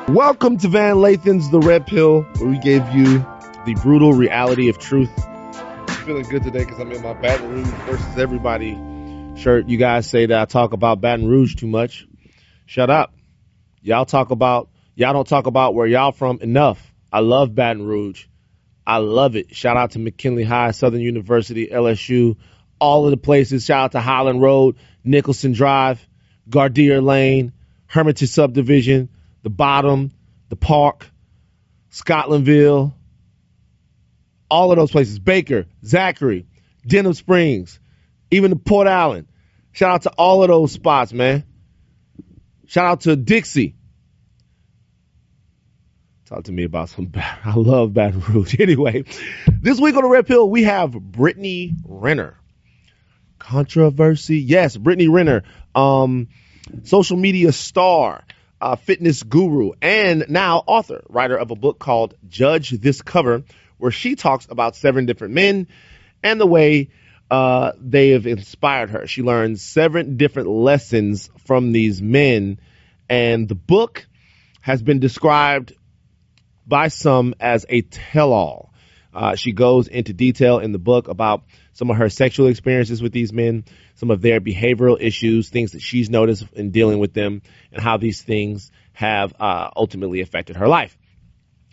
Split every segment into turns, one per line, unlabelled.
Welcome to Van Lathan's The Red Pill, where we gave you the brutal reality of truth. I'm feeling good today because I'm in my Baton Rouge versus everybody shirt. You guys say that I talk about Baton Rouge too much. Shut up. Y'all don't talk about where y'all from enough. I love Baton Rouge. I love it. Shout out to McKinley High, Southern University, LSU, all of the places. Shout out to Highland Road, Nicholson Drive, Gardere Lane, Hermitage Subdivision, the Bottom, the Park, Scotlandville, all of those places. Baker, Zachary, Denham Springs, even the Port Allen. Shout out to all of those spots, man. Shout out to Dixie. Talk to me about I love Baton Rouge. Anyway, this week on the Red Pill, we have Brittany Renner. Controversy. Yes, Brittany Renner, social media star, fitness guru, and now author, writer of a book called Judge This Cover, where she talks about 7 different men and the way they have inspired her. She learns 7 different lessons from these men, and the book has been described by some as a tell-all. She goes into detail in the book about some of her sexual experiences with these men, some of their behavioral issues, things that she's noticed in dealing with them, and how these things have ultimately affected her life.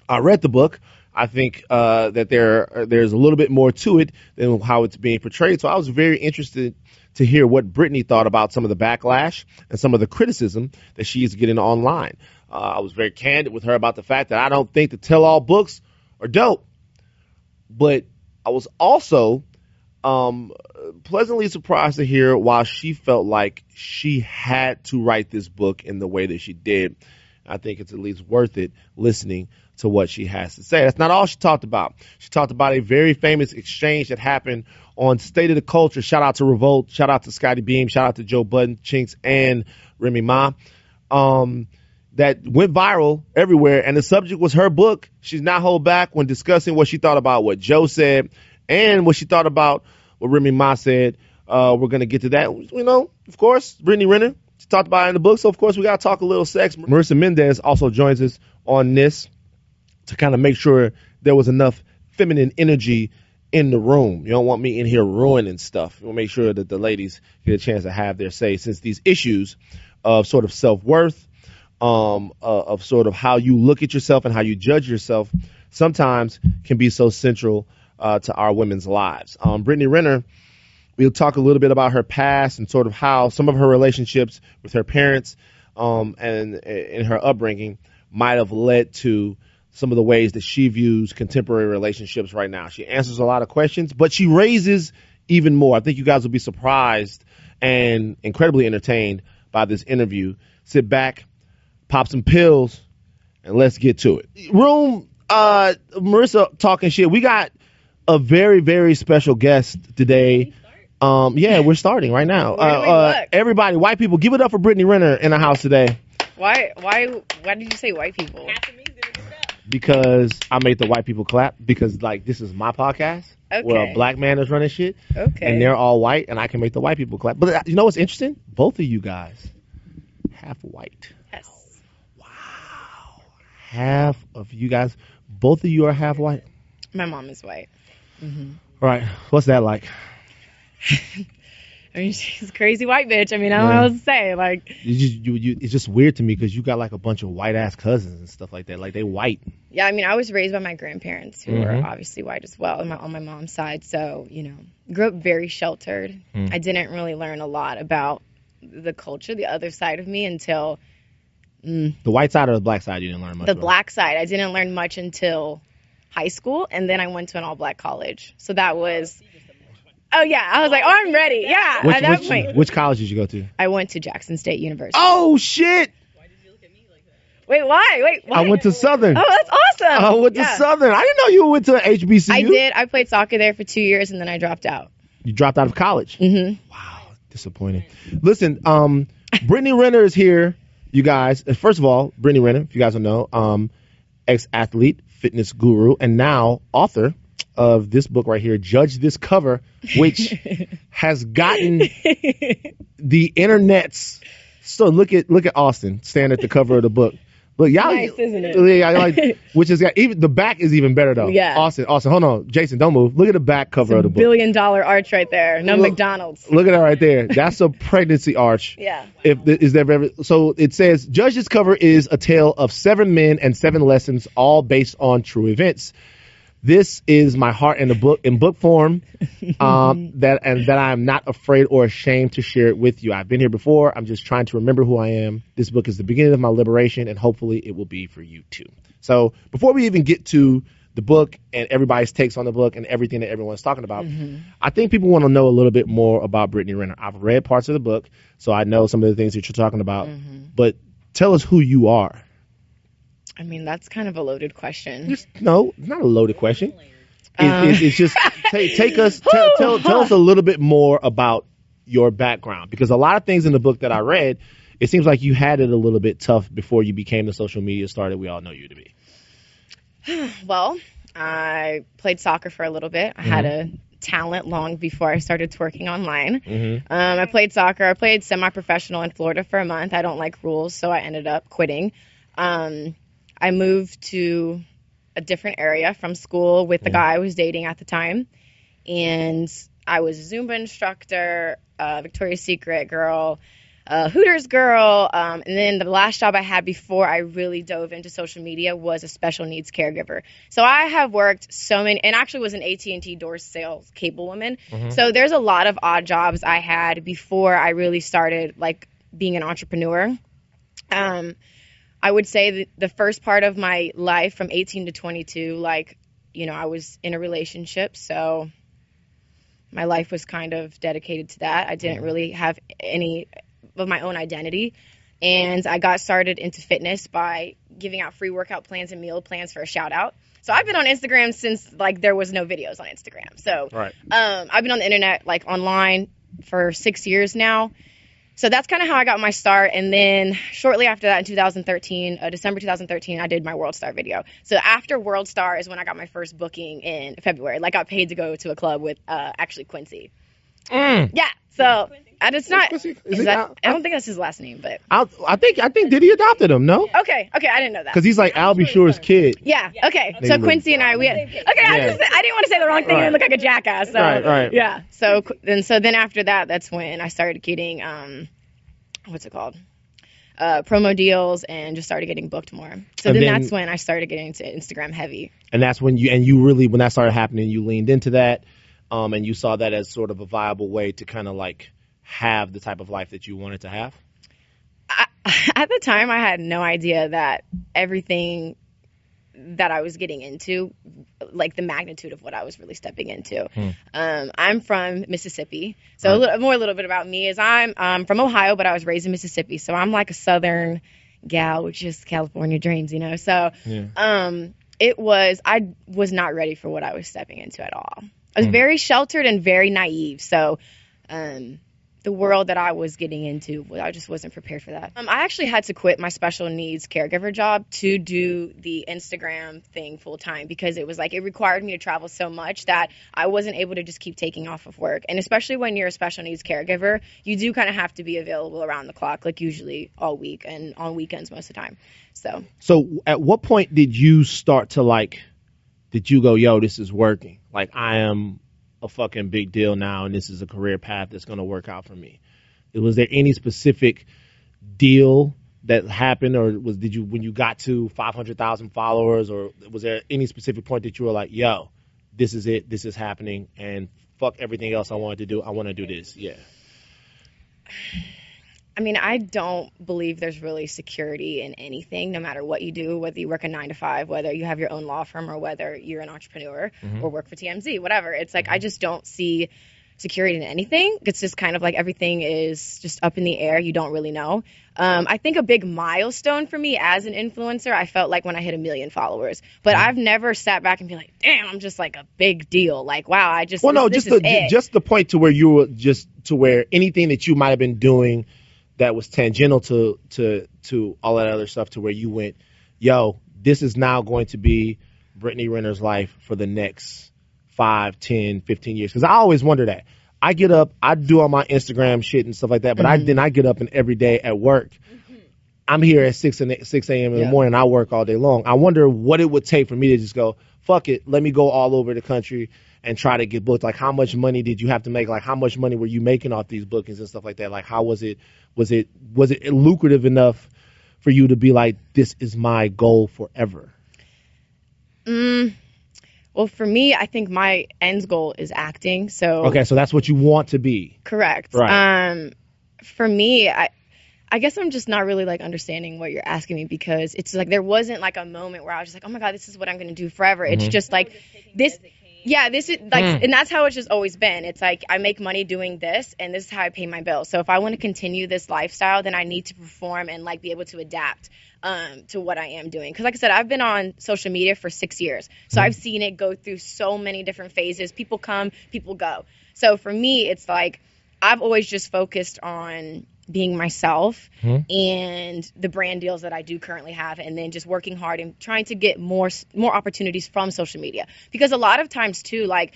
I read the book. I think that there's a little bit more to it than how it's being portrayed. So I was very interested to hear what Brittany thought about some of the backlash and some of the criticism that she is getting online. I was very candid with her about the fact that I don't think the tell-all books are dope. But I was also pleasantly surprised to hear why she felt like she had to write this book in the way that she did. I think it's at least worth it listening to what she has to say. That's not all she talked about. She talked about a very famous exchange that happened on State of the Culture. Shout out to Revolt. Shout out to Scotty Beam. Shout out to Joe Budden, Chinks, and Remy Ma. That went viral everywhere, and the subject was her book. She's not hold back when discussing what she thought about what Joe said and what she thought about what Remy Ma said. We're going to get to that. You know, of course, Brittany Renner, she talked about it in the book, so of course we got to talk a little sex. Marisa Mendez also joins us on this to kind of make sure there was enough feminine energy in the room. You don't want me in here ruining stuff. You want to make sure that the ladies get a chance to have their say, since these issues of sort of self-worth, of sort of how you look at yourself and how you judge yourself sometimes can be so central to our women's lives. Brittany Renner, we'll talk a little bit about her past and sort of how some of her relationships with her parents and in her upbringing might have led to some of the ways that she views contemporary relationships right now. She answers a lot of questions, but she raises even more. I think you guys will be surprised and incredibly entertained by this interview. Sit back, pop some pills, and let's get to it. Marisa talking shit. We got a very, very special guest today. Yeah, we're starting right now. Everybody, white people, give it up for Brittany Renner in the house today.
Why did you say white people?
Because I made the white people clap, because like this is my podcast where a black man is running shit. Okay. And they're all white, and I can make the white people clap. But you know what's interesting? Both of you guys half white.
Yes.
Wow. Half of you guys, both of you are half white?
My mom is white. Mm-hmm.
All right. What's that like?
I mean, she's a crazy white bitch. I mean, I don't know what to say. Like,
it's just weird to me because you got like a bunch of white ass cousins and stuff like that. Like, they white.
Yeah, I mean, I was raised by my grandparents who are obviously white as well on my mom's side. So, you know, grew up very sheltered. I didn't really learn a lot about the culture, the other side of me, until
the white side or the black side. You didn't learn much.
The black side. I didn't learn much until high school, and then I went to an all black college. So that was. Oh, yeah. I was like, I'm ready. Yeah. At that point.
Which college did you go to?
I went to Jackson State University.
Oh, shit.
Why did you look at me like that? Wait, why?
I went to Southern.
Oh, that's awesome.
I went to Southern. I didn't know you went to HBCU.
I did. I played soccer there for 2 years, and then I dropped out.
You dropped out of college?
Mm-hmm.
Wow. Disappointing. Listen, Brittany Renner is here, you guys. First of all, Brittany Renner, if you guys don't know, ex-athlete, fitness guru, and now author of this book right here, Judge This Cover, which has gotten the internet's. So look at Austin standing at the cover of the book. Look, y'all,
nice, isn't it?
Yeah, like, which is even the back is even better though.
Yeah.
Austin, hold on, Jason, don't move. Look at the back cover of the book.
$1 billion arch right there. No McDonald's.
Look at that right there. That's a pregnancy arch.
Yeah.
So it says, Judge, this cover is a tale of 7 men and 7 lessons, all based on true events. This is my heart in book form, that I am not afraid or ashamed to share it with you. I've been here before. I'm just trying to remember who I am. This book is the beginning of my liberation, and hopefully it will be for you too. So before we even get to the book and everybody's takes on the book and everything that everyone's talking about, I think people want to know a little bit more about Brittany Renner. I've read parts of the book, so I know some of the things that you're talking about. But tell us who you are.
I mean, that's kind of a loaded question.
No, it's not a loaded question. It's just tell us a little bit more about your background, because a lot of things in the book that I read, it seems like you had it a little bit tough before you became the social media star that we all know you to be.
Well, I played soccer for a little bit. I had a talent long before I started twerking online. I played soccer. I played semi-professional in Florida for a month. I don't like rules, so I ended up quitting. I moved to a different area from school with the guy I was dating at the time. And I was a Zumba instructor, Victoria's Secret girl, Hooters girl. And then the last job I had before I really dove into social media was a special needs caregiver. So I have worked so many, and actually was an AT&T door sales cable woman. So there's a lot of odd jobs I had before I really started like being an entrepreneur. I would say that the first part of my life from 18 to 22, like, you know, I was in a relationship, so my life was kind of dedicated to that. I didn't really have any of my own identity. And I got started into fitness by giving out free workout plans and meal plans for a shout out. So I've been on Instagram since like there was no videos on Instagram. So I've been on the internet, like online, for 6 years now. So that's kind of how I got my start. And then shortly after that, in 2013, December 2013, I did my World Star video. So after World Star is when I got my first booking in February. Like, I got paid to go to a club with actually Quincy. Yeah. So and it's not. I don't think that's his last name, but
I think Diddy adopted him. No.
Okay. I didn't know that.
Because he's like Al B. Sure's kid.
Yeah. Okay. So Quincy and I, I didn't want to say the wrong thing and look like a jackass. So,
right.
Yeah. So then after that, that's when I started getting what's it called? Promo deals, and just started getting booked more. So then that's when I started getting into Instagram heavy. And that's when you really, when that started happening, you leaned into that, and you saw that as sort of a viable way to kind of like have the type of life that you wanted to have? At the time, I had no idea that everything that I was getting into, like the magnitude of what I was really stepping into. I'm from Mississippi. So a little bit about me is I'm from Ohio, but I was raised in Mississippi. So I'm like a Southern gal, which is California dreams, you know? So I was not ready for what I was stepping into at all. I was very sheltered and very naive. So the world that I was getting into, I just wasn't prepared for that. I actually had to quit my special needs caregiver job to do the Instagram thing full time, because it was like, it required me to travel so much that I wasn't able to just keep taking off of work. And especially when you're a special needs caregiver, you do kind of have to be available around the clock, like usually all week and on weekends most of the time. So
at what point did you start to did you go, yo, this is working? Like, I am a fucking big deal now, and this is a career path that's going to work out for me. Was there any specific deal that happened, or when you got to 500,000 followers, or was there any specific point that you were like, yo, this is it, this is happening, and fuck everything else I wanted to do, I want to do this? Yeah.
I mean, I don't believe there's really security in anything, no matter what you do, whether you work a 9 to 5, whether you have your own law firm, or whether you're an entrepreneur or work for TMZ, whatever. It's like, I just don't see security in anything. It's just kind of like everything is just up in the air. You don't really know. I think a big milestone for me as an influencer, I felt like when I hit 1 million followers. But I've never sat back and be like, damn, I'm just like a big deal. Like, wow, I just,
just the point to where you were to where anything that you might have been doing that was tangential to all that other stuff, to where you went, yo, this is now going to be Brittany Renner's life for the next 5, 10, 15 years. Because I always wonder that. I get up, I do all my Instagram shit and stuff like that, but then I get up and every day at work, I'm here at 6 a.m. in the morning. I work all day long. I wonder what it would take for me to just go, fuck it, let me go all over the country and try to get booked. Like, how much money did you have to make? Like, how much money were you making off these bookings and stuff like that? Like, how was it lucrative enough for you to be like, this is my goal forever?
Well, for me, I think my end goal is acting. So
okay, so that's what you want to be.
Correct.
Right.
For me, I guess I'm just not really like understanding what you're asking me, because it's like there wasn't like a moment where I was just like, oh my God, this is what I'm going to do forever. It's just like this. Yeah, this is like, and that's how it's just always been. It's like I make money doing this, and this is how I pay my bills. So if I want to continue this lifestyle, then I need to perform and like be able to adapt to what I am doing. Because like I said, I've been on social media for 6 years. So I've seen it go through so many different phases. People come, people go. So for me, it's like I've always just focused on being myself and the brand deals that I do currently have, and then just working hard and trying to get more opportunities from social media. Because a lot of times too, like,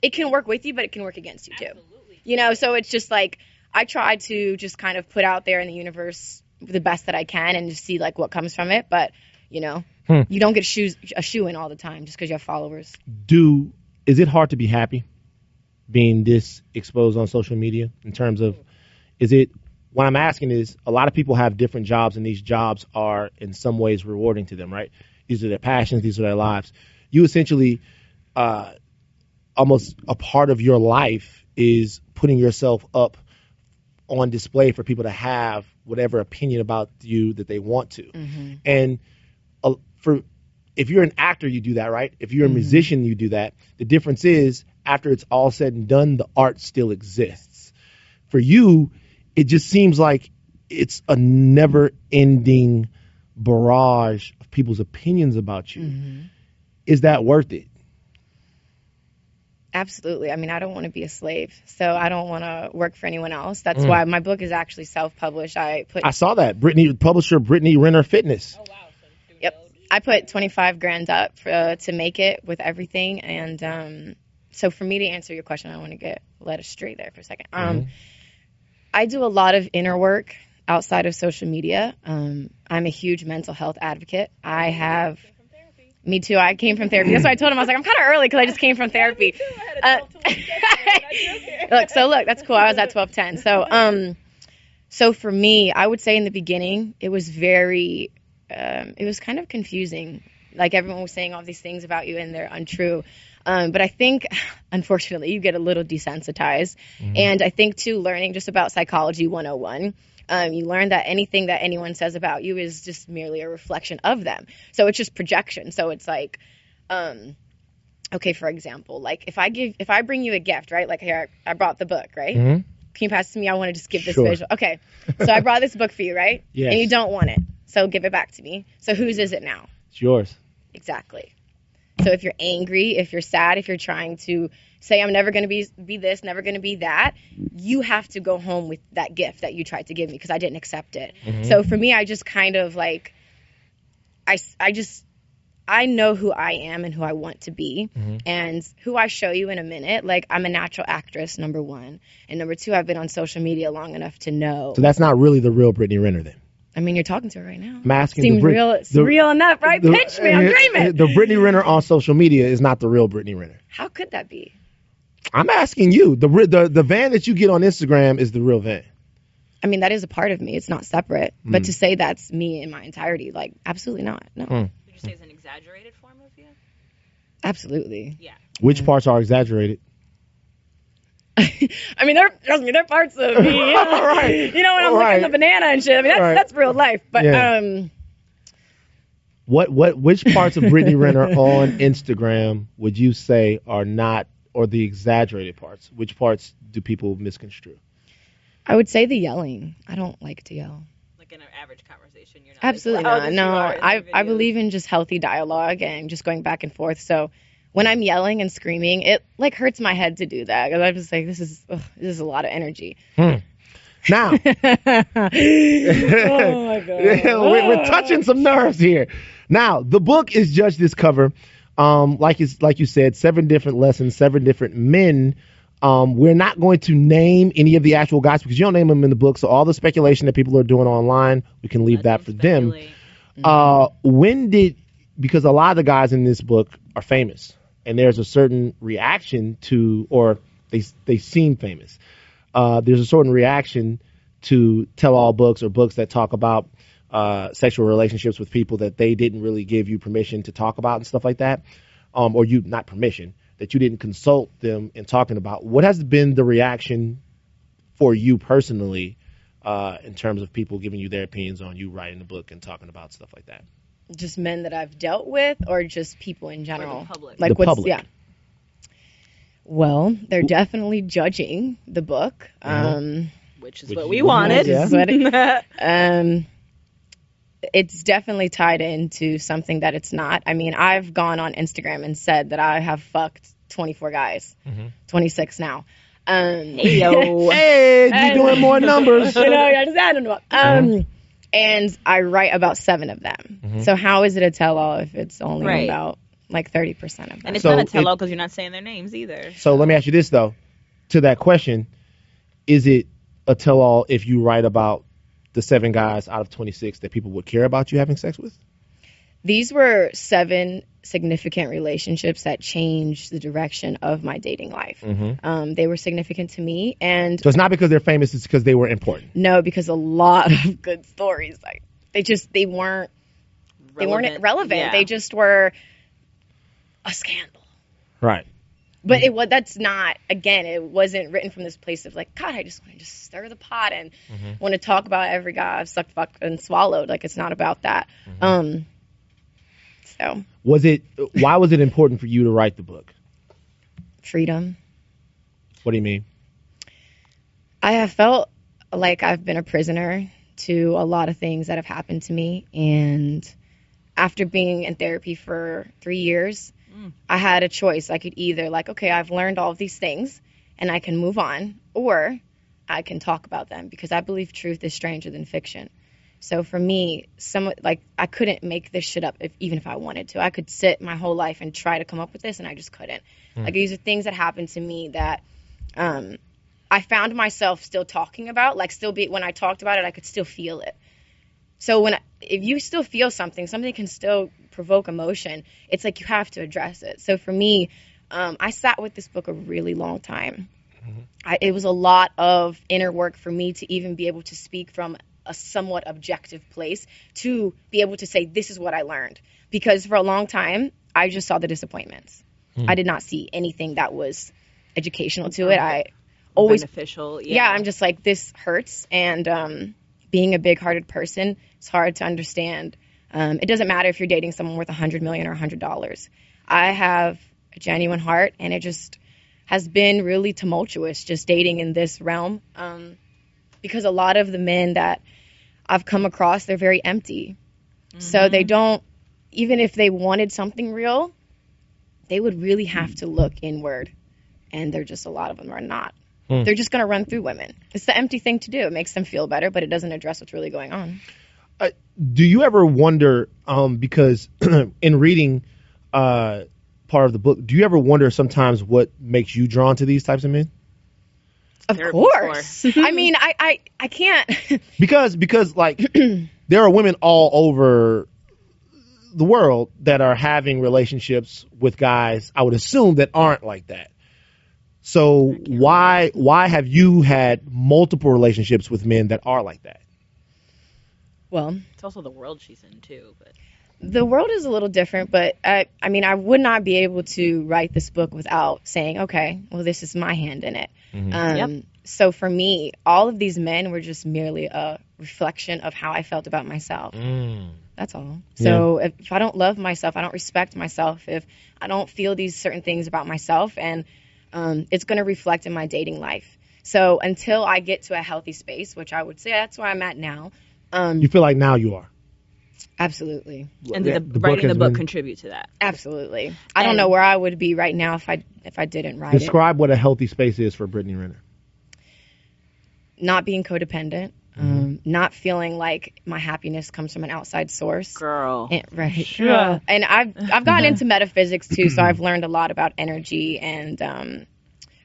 it can work with you, but it can work against you too. Absolutely. You know, so it's just like I try to just kind of put out there in the universe the best that I can and just see like what comes from it. But you know, you don't get a shoe in all the time just because you have followers.
Is it hard to be happy being this exposed on social media? In terms of, what I'm asking is, a lot of people have different jobs, and these jobs are in some ways rewarding to them, right? These are their passions, these are their lives. You essentially, almost a part of your life is putting yourself up on display for people to have whatever opinion about you that they want to. And if you're an actor, you do that, right? If you're a musician, you do that. The difference is, after it's all said and done, the art still exists. For you, it just seems like it's a never-ending barrage of people's opinions about you. Is that worth it?
Absolutely. I mean, I don't want to be a slave, so I don't want to work for anyone else. That's why my book is actually self-published. I saw that.
Publisher Brittany Renner Fitness.
Oh, wow. Yep. I put $25,000 up to make it with everything. And so for me to answer your question, I want to get led astray there for a second. I do a lot of inner work outside of social media. I'm a huge mental health advocate. Me too. I came from therapy. That's why I told him, I was like, I'm kind of early because I just came from therapy. Look, that's cool. I was at 12:10. So for me, I would say in the beginning, it was it was kind of confusing. Like, everyone was saying all these things about you and they're untrue. But I think, unfortunately, you get a little desensitized. And I think, too, learning just about psychology 101, you learn that anything that anyone says about you is just merely a reflection of them. So it's just projection. So it's like, okay, for example, like if I bring you a gift, right? Like, here, I brought the book, right? Can you pass it to me? I want to just give this visual. Okay. So I brought this book for you, right?
Yes.
And you don't want it. So give it back to me. So whose is it now?
It's yours.
Exactly. So if you're angry, if you're sad, if you're trying to say, I'm never going to be this, never going to be that, you have to go home with that gift that you tried to give me because I didn't accept it. So for me, I just kind of like, I know who I am and who I want to be, and who I show you in a minute. Like, I'm a natural actress, number one. And number two, I've been on social media long enough to know.
So that's not really the real Brittany Renner then?
I mean, you're talking to her right now.
I'm asking.
Seems real. It's real enough, right? Pinch me. I'm dreaming.
The Brittany Renner on social media is not the real Brittany Renner.
How could that be?
I'm asking you. The van that you get on Instagram is the real van.
I mean, that is a part of me. It's not separate. But to say that's me in my entirety, like, absolutely not. No.
Would you say it's an exaggerated form of you?
Absolutely.
Yeah.
Which parts are exaggerated?
I mean, they're parts of me. Yeah.
Right.
You know, when I'm looking at the banana and shit. I mean, that's real life. But
which parts of Brittany Renner on Instagram would you say are not, or the exaggerated parts? Which parts do people misconstrue?
I would say the yelling. I don't like to yell.
Like in an average conversation, you're not.
Absolutely
like,
not. No, I believe in just healthy dialogue and just going back and forth. So when I'm yelling and screaming, it like hurts my head to do that because I'm just like, this is a lot of energy.
Now,
oh my God,
we're touching some nerves here. Now, the book is Judge This Cover. Like you said, 7 different lessons, 7 different men We're not going to name any of the actual guys because you don't name them in the book. So all the speculation that people are doing online, we can leave that for them. Because a lot of the guys in this book are famous, and there's a certain reaction to, or they seem famous. There's a certain reaction to tell-all books or books that talk about sexual relationships with people that they didn't really give you permission to talk about and stuff like that, or you not permission, that you didn't consult them in talking about. What has been the reaction for you personally in terms of people giving you their opinions on you writing the book and talking about stuff like that?
Just men that I've dealt with, or just people in general?
Or the public.
Like
the public.
Yeah. Well, they're definitely judging the book,
which is what we wanted.
It's definitely tied into something that it's not. I mean, I've gone on Instagram and said that I have fucked 24 guys, 26 now.
Hey, you're doing more numbers.
I just added them up. And I write about 7 of them. So how is it a tell-all if it's only about like 30% of them?
And it's not a tell-all because you're not saying their names either.
So let me ask you this, though. To that question, is it a tell-all if you write about the 7 guys out of 26 that people would care about you having sex with?
These were 7 significant relationships that changed the direction of my dating life. They were significant to me, and
so it's not because they're famous; it's because they were important.
No, because a lot of good stories, like they weren't relevant.
Yeah.
They just were a scandal.
Right.
But that's not, again, it wasn't written from this place of like, God, I just want to stir the pot and want to talk about every guy I've sucked, fucked, and swallowed. Like, it's not about that. So. Why was it important for you to write the book? Freedom.
What do you mean?
I have felt like I've been a prisoner to a lot of things that have happened to me. And after being in therapy for 3 years, I had a choice. I could either okay, I've learned all of these things and I can move on, or I can talk about them, because I believe truth is stranger than fiction. So for me, I couldn't make this shit up even if I wanted to. I could sit my whole life and try to come up with this, and I just couldn't. Like, these are things that happened to me that I found myself still talking about. Like, when I talked about it, I could still feel it. So if you still feel something can still provoke emotion. It's like you have to address it. So for me, I sat with this book a really long time. It was a lot of inner work for me to even be able to speak from a somewhat objective place, to be able to say, this is what I learned. Because for a long time, I just saw the disappointments. I did not see anything that was educational to it. I always
beneficial.
Yeah, I'm just like, this hurts. And being a big-hearted person, it's hard to understand. It doesn't matter if you're dating someone worth $100 million or $100. I have a genuine heart, and it just has been really tumultuous just dating in this realm, because a lot of the men that I've come across, they're very empty. So they don't, even if they wanted something real, they would really have to look inward, and a lot of them are not. They're just going to run through women. It's the empty thing to do. It makes them feel better, but it doesn't address what's really going on.
Do you ever wonder, because in reading part of the book, do you ever wonder sometimes what makes you drawn to these types of men?
Of course. I mean, I can't.
because like there are women all over the world that are having relationships with guys, I would assume, that aren't like that. So why have you had multiple relationships with men that are like that?
Well,
it's also the world she's in too, but
the world is a little different, but I mean, I would not be able to write this book without saying, okay, well, this is my hand in it. So for me, all of these men were just merely a reflection of how I felt about myself. That's all. So if I don't love myself, I don't respect myself, if I don't feel these certain things about myself, and it's going to reflect in my dating life. So until I get to a healthy space, which I would say that's where I'm at now.
You feel like now you are?
Absolutely.
And writing the book contribute to that?
Absolutely. I don't know where I would be right now if I didn't write it.
Describe what a healthy space is for Brittany Renner.
Not being codependent. Not feeling like my happiness comes from an outside source.
Girl.
Right. Sure. And I've gotten into metaphysics too, so I've learned a lot about energy and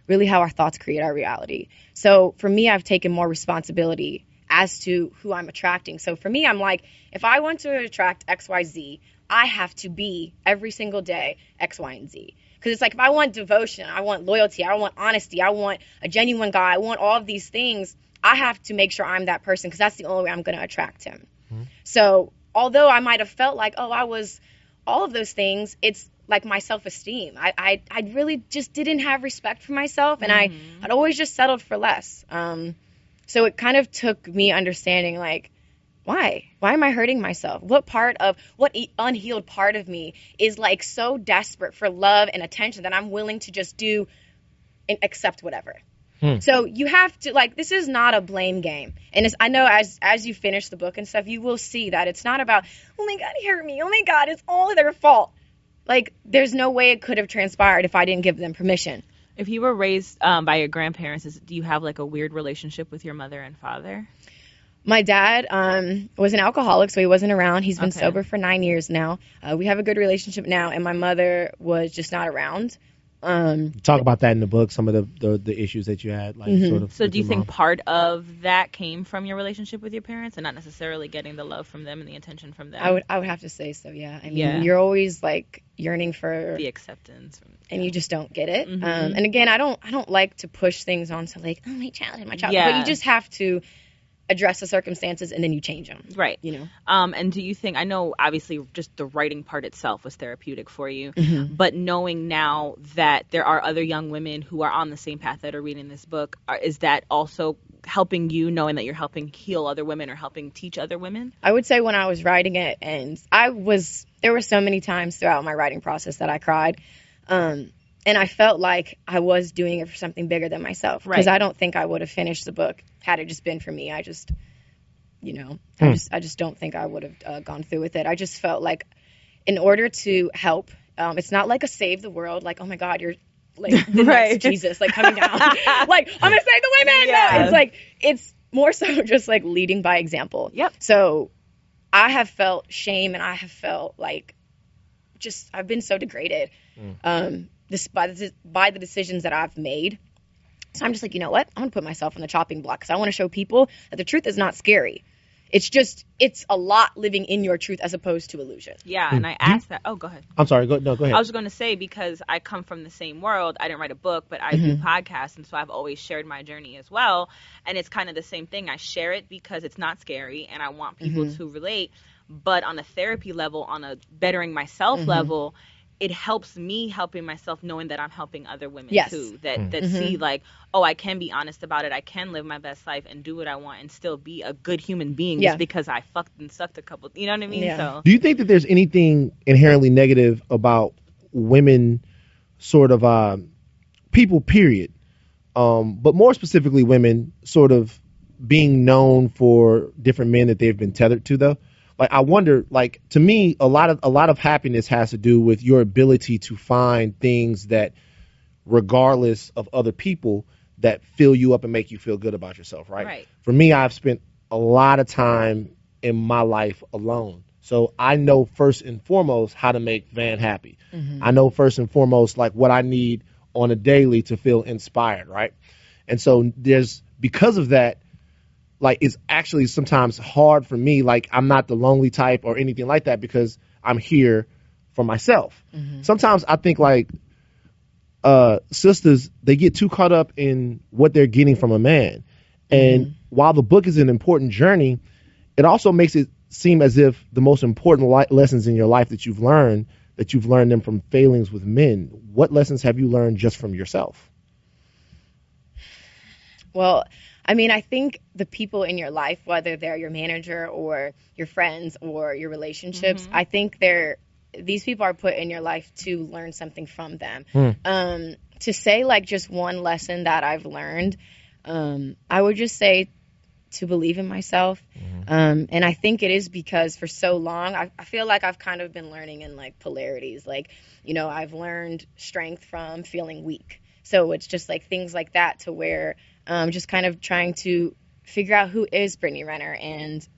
really how our thoughts create our reality. So for me, I've taken more responsibility as to who I'm attracting. So for me, I'm like, if I want to attract XYZ, I have to be every single day X, Y, and Z. Because it's like, if I want devotion, I want loyalty, I want honesty, I want a genuine guy, I want all of these things, I have to make sure I'm that person, because that's the only way I'm going to attract him. So although I might have felt like, oh, I was all of those things, it's like my self-esteem. I really just didn't have respect for myself, and I'd always just settled for less. So it kind of took me understanding, like, why am I hurting myself? What unhealed part of me is like so desperate for love and attention that I'm willing to just do and accept whatever. So you have to, like, this is not a blame game. And I know as you finish the book and stuff, you will see that it's not about, oh my God, he hurt me. Oh my God, it's all their fault. Like, there's no way it could have transpired if I didn't give them permission.
If you were raised by your grandparents, do you have like a weird relationship with your mother and father?
My dad was an alcoholic, so he wasn't around. He's been sober for 9 years now. We have a good relationship now, and my mother was just not around.
Talk about that in the book, some of the issues that you had, like sort of.
So do you think part of that came from your relationship with your parents, and not necessarily getting the love from them and the attention from them?
I would have to say so, yeah. I mean, you're always like yearning for
the acceptance,
and you just don't get it. And again, I don't like to push things onto like, oh, my childhood, but you just have to address the circumstances and then you change them.
Right.
You know?
And do you think, I know obviously just the writing part itself was therapeutic for you, but knowing now that there are other young women who are on the same path that are reading this book, is that also helping you, knowing that you're helping heal other women or helping teach other women?
I would say when I was writing it, and there were so many times throughout my writing process that I cried. And I felt like I was doing it for something bigger than myself. Because I don't think I would have finished the book had it just been for me. I just don't think I would have gone through with it. I just felt like in order to help, it's not like a save the world, like, oh my God, you're like the next Jesus, like coming down. Like, I'm going to save the women. Yeah. No, it's like, it's more so just like leading by example.
Yep.
So I have felt shame, and I have felt like I've been so degraded. By the decisions that I've made. So I'm just like, you know what? I'm going to put myself on the chopping block, because I want to show people that the truth is not scary. It's a lot living in your truth as opposed to illusion.
Yeah, and I asked that. Oh, go ahead.
I'm sorry. Go ahead.
I was going to say, because I come from the same world. I didn't write a book, but I do podcasts, and so I've always shared my journey as well. And it's kind of the same thing. I share it because it's not scary, and I want people to relate. But on a therapy level, on a bettering myself level, it helps me helping myself, knowing that I'm helping other women too, that see like, oh, I can be honest about it. I can live my best life and do what I want and still be a good human being just because I fucked and sucked a couple, you know what I mean?
Yeah.
So,
do you think that there's anything inherently negative about women, sort of people, period, but more specifically women sort of being known for different men that they've been tethered to, though? Like, I wonder, like, to me, a lot of happiness has to do with your ability to find things that, regardless of other people, that fill you up and make you feel good about yourself, right? For me, I've spent a lot of time in my life alone. So I know first and foremost how to make Van happy. I know first and foremost, like, what I need on a daily to feel inspired, right? And so because of that, like, it's actually sometimes hard for me. Like, I'm not the lonely type or anything like that, because I'm here for myself. Sometimes I think, like, sisters, they get too caught up in what they're getting from a man. And while the book is an important journey, it also makes it seem as if the most important lessons in your life that you've learned them from failings with men. What lessons have you learned just from yourself?
Well, I mean, I think the people in your life, whether they're your manager or your friends or your relationships, I think these people are put in your life to learn something from them. To say, like, just one lesson that I've learned, I would just say to believe in myself. And I think it is because for so long, I feel like I've kind of been learning in, like, polarities. Like, you know, I've learned strength from feeling weak. So it's just, like, things like that, to where just kind of trying to figure out who is Brittany Renner and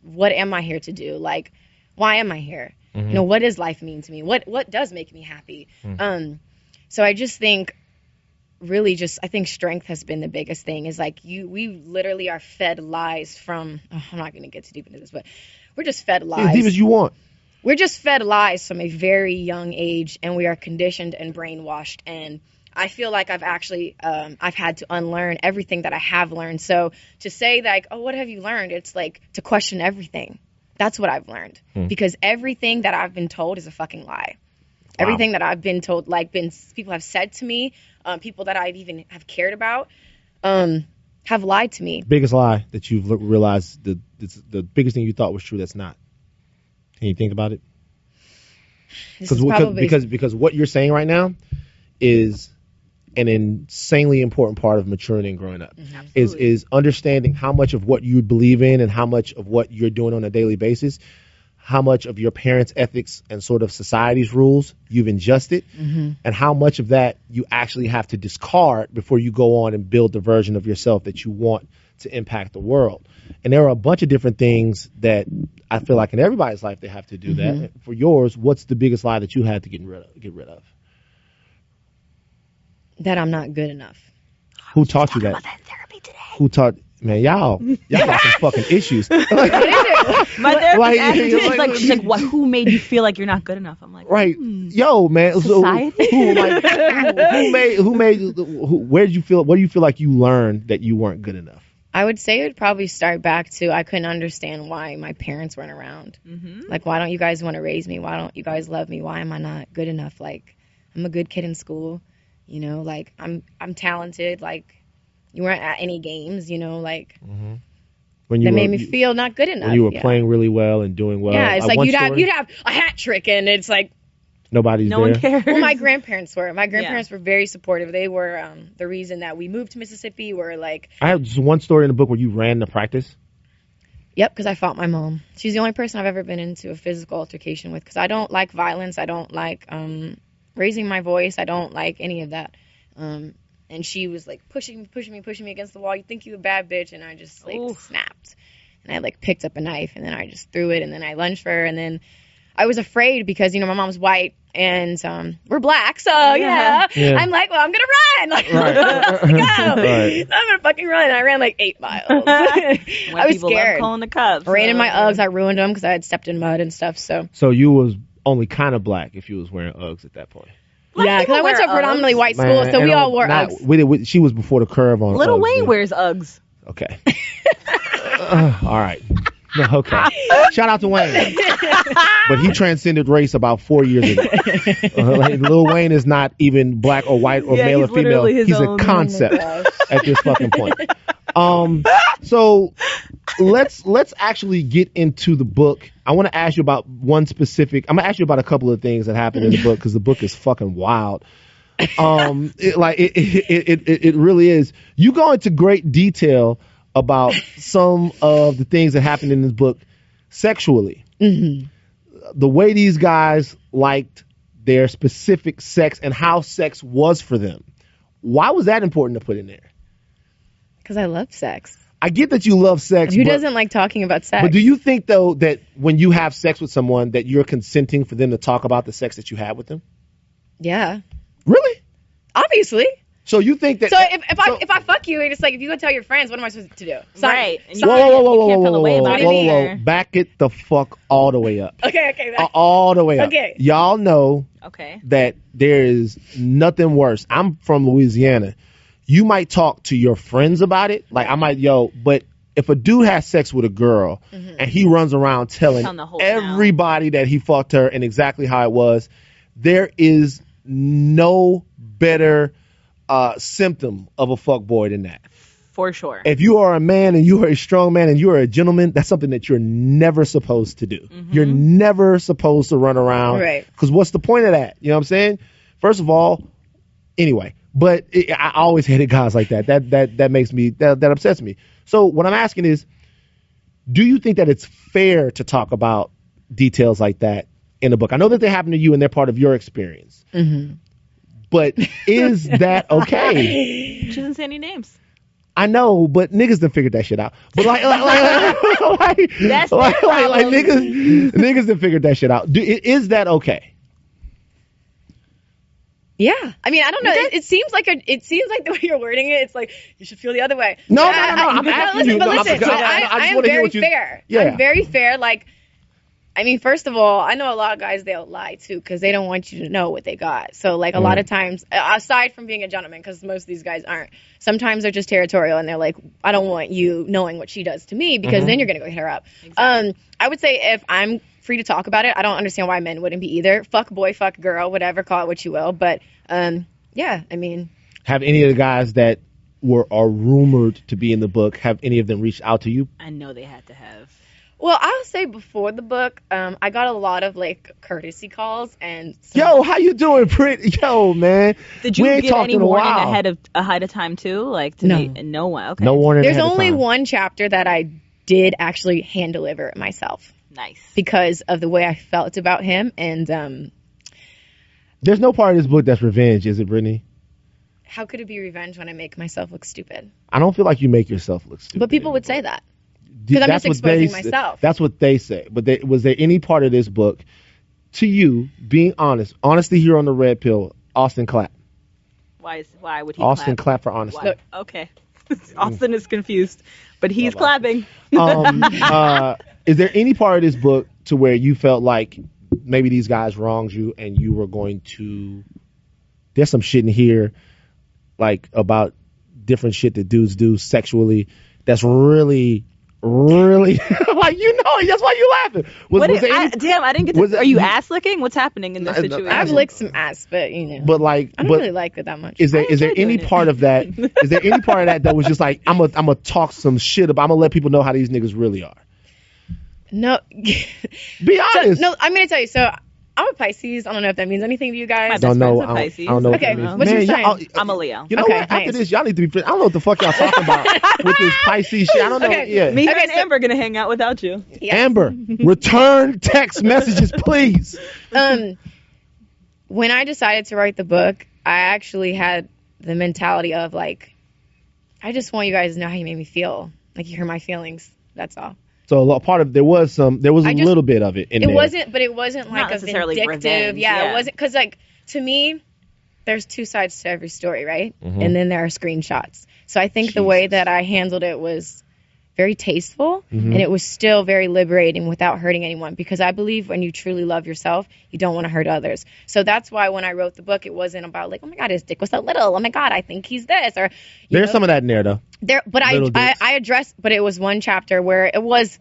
what am I here to do? Like, why am I here? You know, what does life mean to me? What does make me happy? So I just think really just, I think strength has been the biggest thing. Is like we literally are fed lies from, I'm not going to get too deep into this, but we're just fed lies.
As deep as you want.
We're just fed lies from a very young age, and we are conditioned and brainwashed. And I feel like I've actually, I've had to unlearn everything that I have learned. So to say like, oh, what have you learned? It's like to question everything. That's what I've learned. Because everything that I've been told is a fucking lie. Wow. Everything that I've been told, like people have said to me, people that I've even have cared about, have lied to me.
Biggest lie that you've realized, the biggest thing you thought was true that's not. Can you think about it? Because what you're saying right now is an insanely important part of maturing and growing up. Is understanding how much of what you believe in and how much of what you're doing on a daily basis, how much of your parents' ethics and sort of society's rules you've ingested, and how much of that you actually have to discard before you go on and build the version of yourself that you want to impact the world. And there are a bunch of different things that I feel like in everybody's life they have to do that. For yours, what's the biggest lie that you had to get rid of?
That I'm not good enough.
Who taught you that?
About that therapy today.
Who taught? Man, y'all got some fucking issues.
My therapist asked me, she's like, what? Who made you feel like you're not good enough? I'm like,
right, yo, man.
Society?
Who made? Where did you feel? What do you feel like you learned that you weren't good enough?
I would say it would probably start back to I couldn't understand why my parents weren't around. Like, why don't you guys want to raise me? Why don't you guys love me? Why am I not good enough? Like, I'm a good kid in school. You know, like I'm talented. Like, you weren't at any games. You know, like that made me feel not good enough.
When you were playing really well and doing well.
Yeah, it's like you'd have a hat trick, and it's like
no
there.
one cares.
Well, my grandparents were. My grandparents were very supportive. They were the reason that we moved to Mississippi. Were like,
I have just one story in the book where you ran the practice.
Yep, because I fought my mom. She's the only person I've ever been into a physical altercation with. Because I don't like violence. I don't like raising my voice. I don't like any of that. And she was like pushing me against the wall. You think you a bad bitch? And I just like snapped. And I like picked up a knife and then I just threw it and then I lunged for her. And then I was afraid because, you know, my mom's white and we're black. So yeah. I'm like, well, I'm going to run. Like, let's go. I'm going to fucking run. And I ran like 8 miles. I was scared.
Love calling the cops.
I ran in my Uggs. I ruined them because I had stepped in mud and stuff.
So you was only kind of black if you was wearing Uggs at that point.
Yeah, because I went to a predominantly white school, so we all wore Uggs.
She was before the curve on
Lil
Uggs,
Wayne wears Uggs.
Okay. All right. Okay. Shout out to Wayne. But he transcended race about 4 years ago. Lil Wayne is not even black or white or male or female. He's a concept at this fucking point. So let's actually get into the book. I want to ask you about one specific. I'm gonna ask you about a couple of things that happened in the book because the book is fucking wild. It really is. You go into great detail about some of the things that happened in this book sexually. The way these guys liked their specific sex and how sex was for them. Why was that important to put in there?
Because I love sex.
I get that you love sex.
Who doesn't like talking about sex?
But do you think, though, that when you have sex with someone that you're consenting for them to talk about the sex that you had with them?
Yeah.
Really?
Obviously.
So you think that...
So if I fuck you, and it's like, if you go tell your friends, what am I supposed to do?
Right. And
whoa. Back it the fuck all the way up.
Okay.
All the way up.
Okay.
Y'all know that there is nothing worse. I'm from Louisiana. You might talk to your friends about it. Like, I might, but if a dude has sex with a girl and he runs around telling everybody that he fucked her and exactly how it was, there is no better symptom of a fuckboy than that.
For sure.
If you are a man and you are a strong man and you are a gentleman, that's something that you're never supposed to do. You're never supposed to run around.
Right.
Because what's the point of that? You know what I'm saying? First of all, anyway. But I always hated guys like that. That makes me, that upsets me. So what I'm asking is, do you think that it's fair to talk about details like that in a book? I know that they happen to you and they're part of your experience. But is that okay?
She doesn't say any names.
I know, but niggas done figured that shit out. But niggas done figured that shit out. Is that okay?
Yeah, I mean, I don't know. It seems like the way you're wording it, it's like you should feel the other way.
No. I'm asking you. I
am very fair. Yeah. I'm very fair. Like, I mean, first of all, I know a lot of guys, they'll lie too because they don't want you to know what they got. So like a lot of times, aside from being a gentleman, because most of these guys aren't, sometimes they're just territorial and they're like, I don't want you knowing what she does to me because then you're gonna go hit her up. Exactly. I would say if I'm free to talk about it, I don't understand why men wouldn't be either. Fuck boy, fuck girl, whatever, call it what you will. But yeah, I mean,
have any of the guys that are rumored to be in the book, have any of them reached out to you?
I know they had to have.
Well, I'll say before the book, I got a lot of like courtesy calls and.
Yo, how you doing, Britt? Yo, man.
Did you get any warning ahead of time too? Like no one. Okay.
No warning.
There's only one chapter that I did actually hand deliver it myself.
Nice.
Because of the way I felt about him, and
there's no part of this book that's revenge, is it, Brittany?
How could it be revenge when I make myself look stupid?
I don't feel like you make yourself look stupid.
But people would say that. Because I'm just exposing myself.
That's what they say. But was there any part of this book, to you, being honest, honesty here on the red pill, Austin clap?
Why would he
Austin clap for honesty.
Why? Okay. Austin is confused, but he's clapping.
Is there any part of this book to where you felt like maybe these guys wronged you and you were going to, there's some shit in here like about different shit that dudes do sexually that's really like, that's why you laughing.
I didn't get to. Are you ass licking? What's happening in this situation?
I've licked some ass, but
But like,
I don't really like it that much.
Is there any part of that? Is there any part of that was just like, I'm gonna talk some shit about? I'm gonna let people know how these niggas really are.
No.
Be honest.
No, I'm gonna tell you. So I'm a Pisces. I don't know if that means anything to you guys.
My best friend's a Pisces.
I don't know.
Okay, what's your sign?
I'm a Leo.
You know what? After this, y'all need to be friends. I don't know what the fuck y'all talking about with this Pisces shit. I don't know.
Okay.
Yeah.
Me and Amber gonna hang out without you.
Yes.
Amber, return text messages, please.
When I decided to write the book, I actually had the mentality of like, I just want you guys to know how you made me feel. Like you hear my feelings. That's all.
So a part of there was a little bit of it in there.
It wasn't like
not
a
necessarily
vindictive.
revenge.
Yeah, it wasn't because like to me, there's two sides to every story, right?
Mm-hmm.
And then there are screenshots. So I think the way that I handled it was very tasteful, and it was still very liberating without hurting anyone. Because I believe when you truly love yourself, you don't want to hurt others. So that's why when I wrote the book, it wasn't about like, oh my God, his dick was so little. Oh my God, I think he's this. Or
there's some of that in there though.
But I addressed, but it was one chapter where it was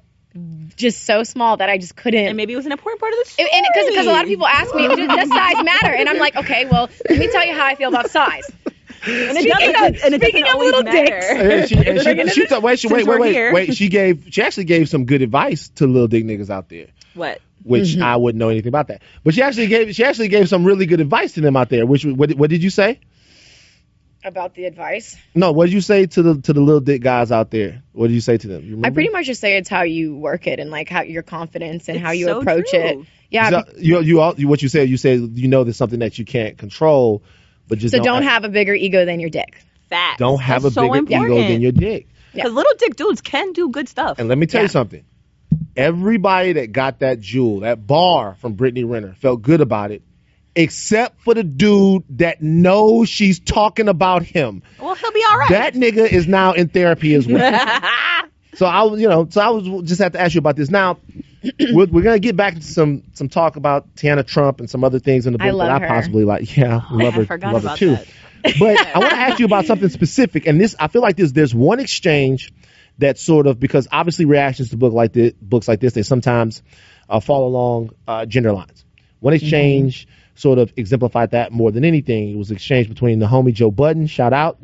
just so small that I just couldn't.
And maybe it was an important part of the story.
Because a lot of people ask me, does size matter? And I'm like, okay, well, let me tell you how I feel about size. Speaking of little dicks.
She actually gave some good advice to little dick niggas out there.
What?
Which I wouldn't know anything about that. But she actually gave some really good advice to them out there. What did you say?
About the advice?
No, what did you say to the little dick guys out there? What did you say to them?
I pretty much just say it's how you work it and like how your confidence and how you approach it. Yeah.
So what you said there's something that you can't control, but just
don't have a bigger ego than your dick.
Facts.
Don't have a bigger ego than your dick.
Because little dick dudes can do good stuff.
And let me tell you something. Everybody that got that jewel, that bar from Brittany Renner, felt good about it. Except for the dude that knows she's talking about him.
Well, he'll be all right.
That nigga is now in therapy as well. So I was just have to ask you about this. Now, we're gonna get back to some talk about Tiana Trump and some other things in the book that I possibly like. Yeah, love her too.
That.
But I want to ask you about something specific. And I feel like there's one exchange that sort of, because obviously reactions to books like this, they sometimes fall along gender lines. One exchange sort of exemplified that more than anything. It was an exchange between the homie Joe Budden, shout out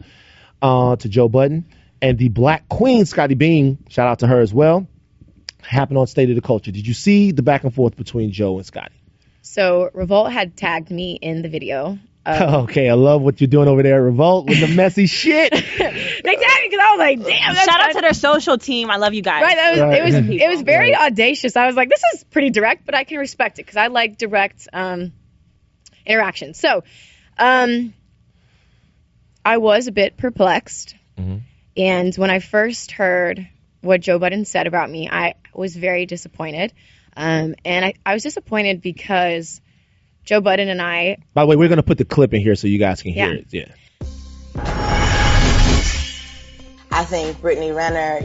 to Joe Budden, and the Black Queen, Scotty Beam, shout out to her as well. Happened on State of the Culture. Did you see the back and forth between Joe and Scotty?
So Revolt had tagged me in the video.
Okay, I love what you're doing over there, Revolt, with the messy shit.
They tagged me because I was like, damn.
Shout out to their social team. I love you guys.
Right, it was very audacious. I was like, this is pretty direct, but I can respect it because I like direct interaction. So, I was a bit perplexed, and when I first heard what Joe Budden said about me, I was very disappointed, and I was disappointed because Joe Budden and I.
By the way, we're going to put the clip in here so you guys can hear it. Yeah.
I think Brittany Renner,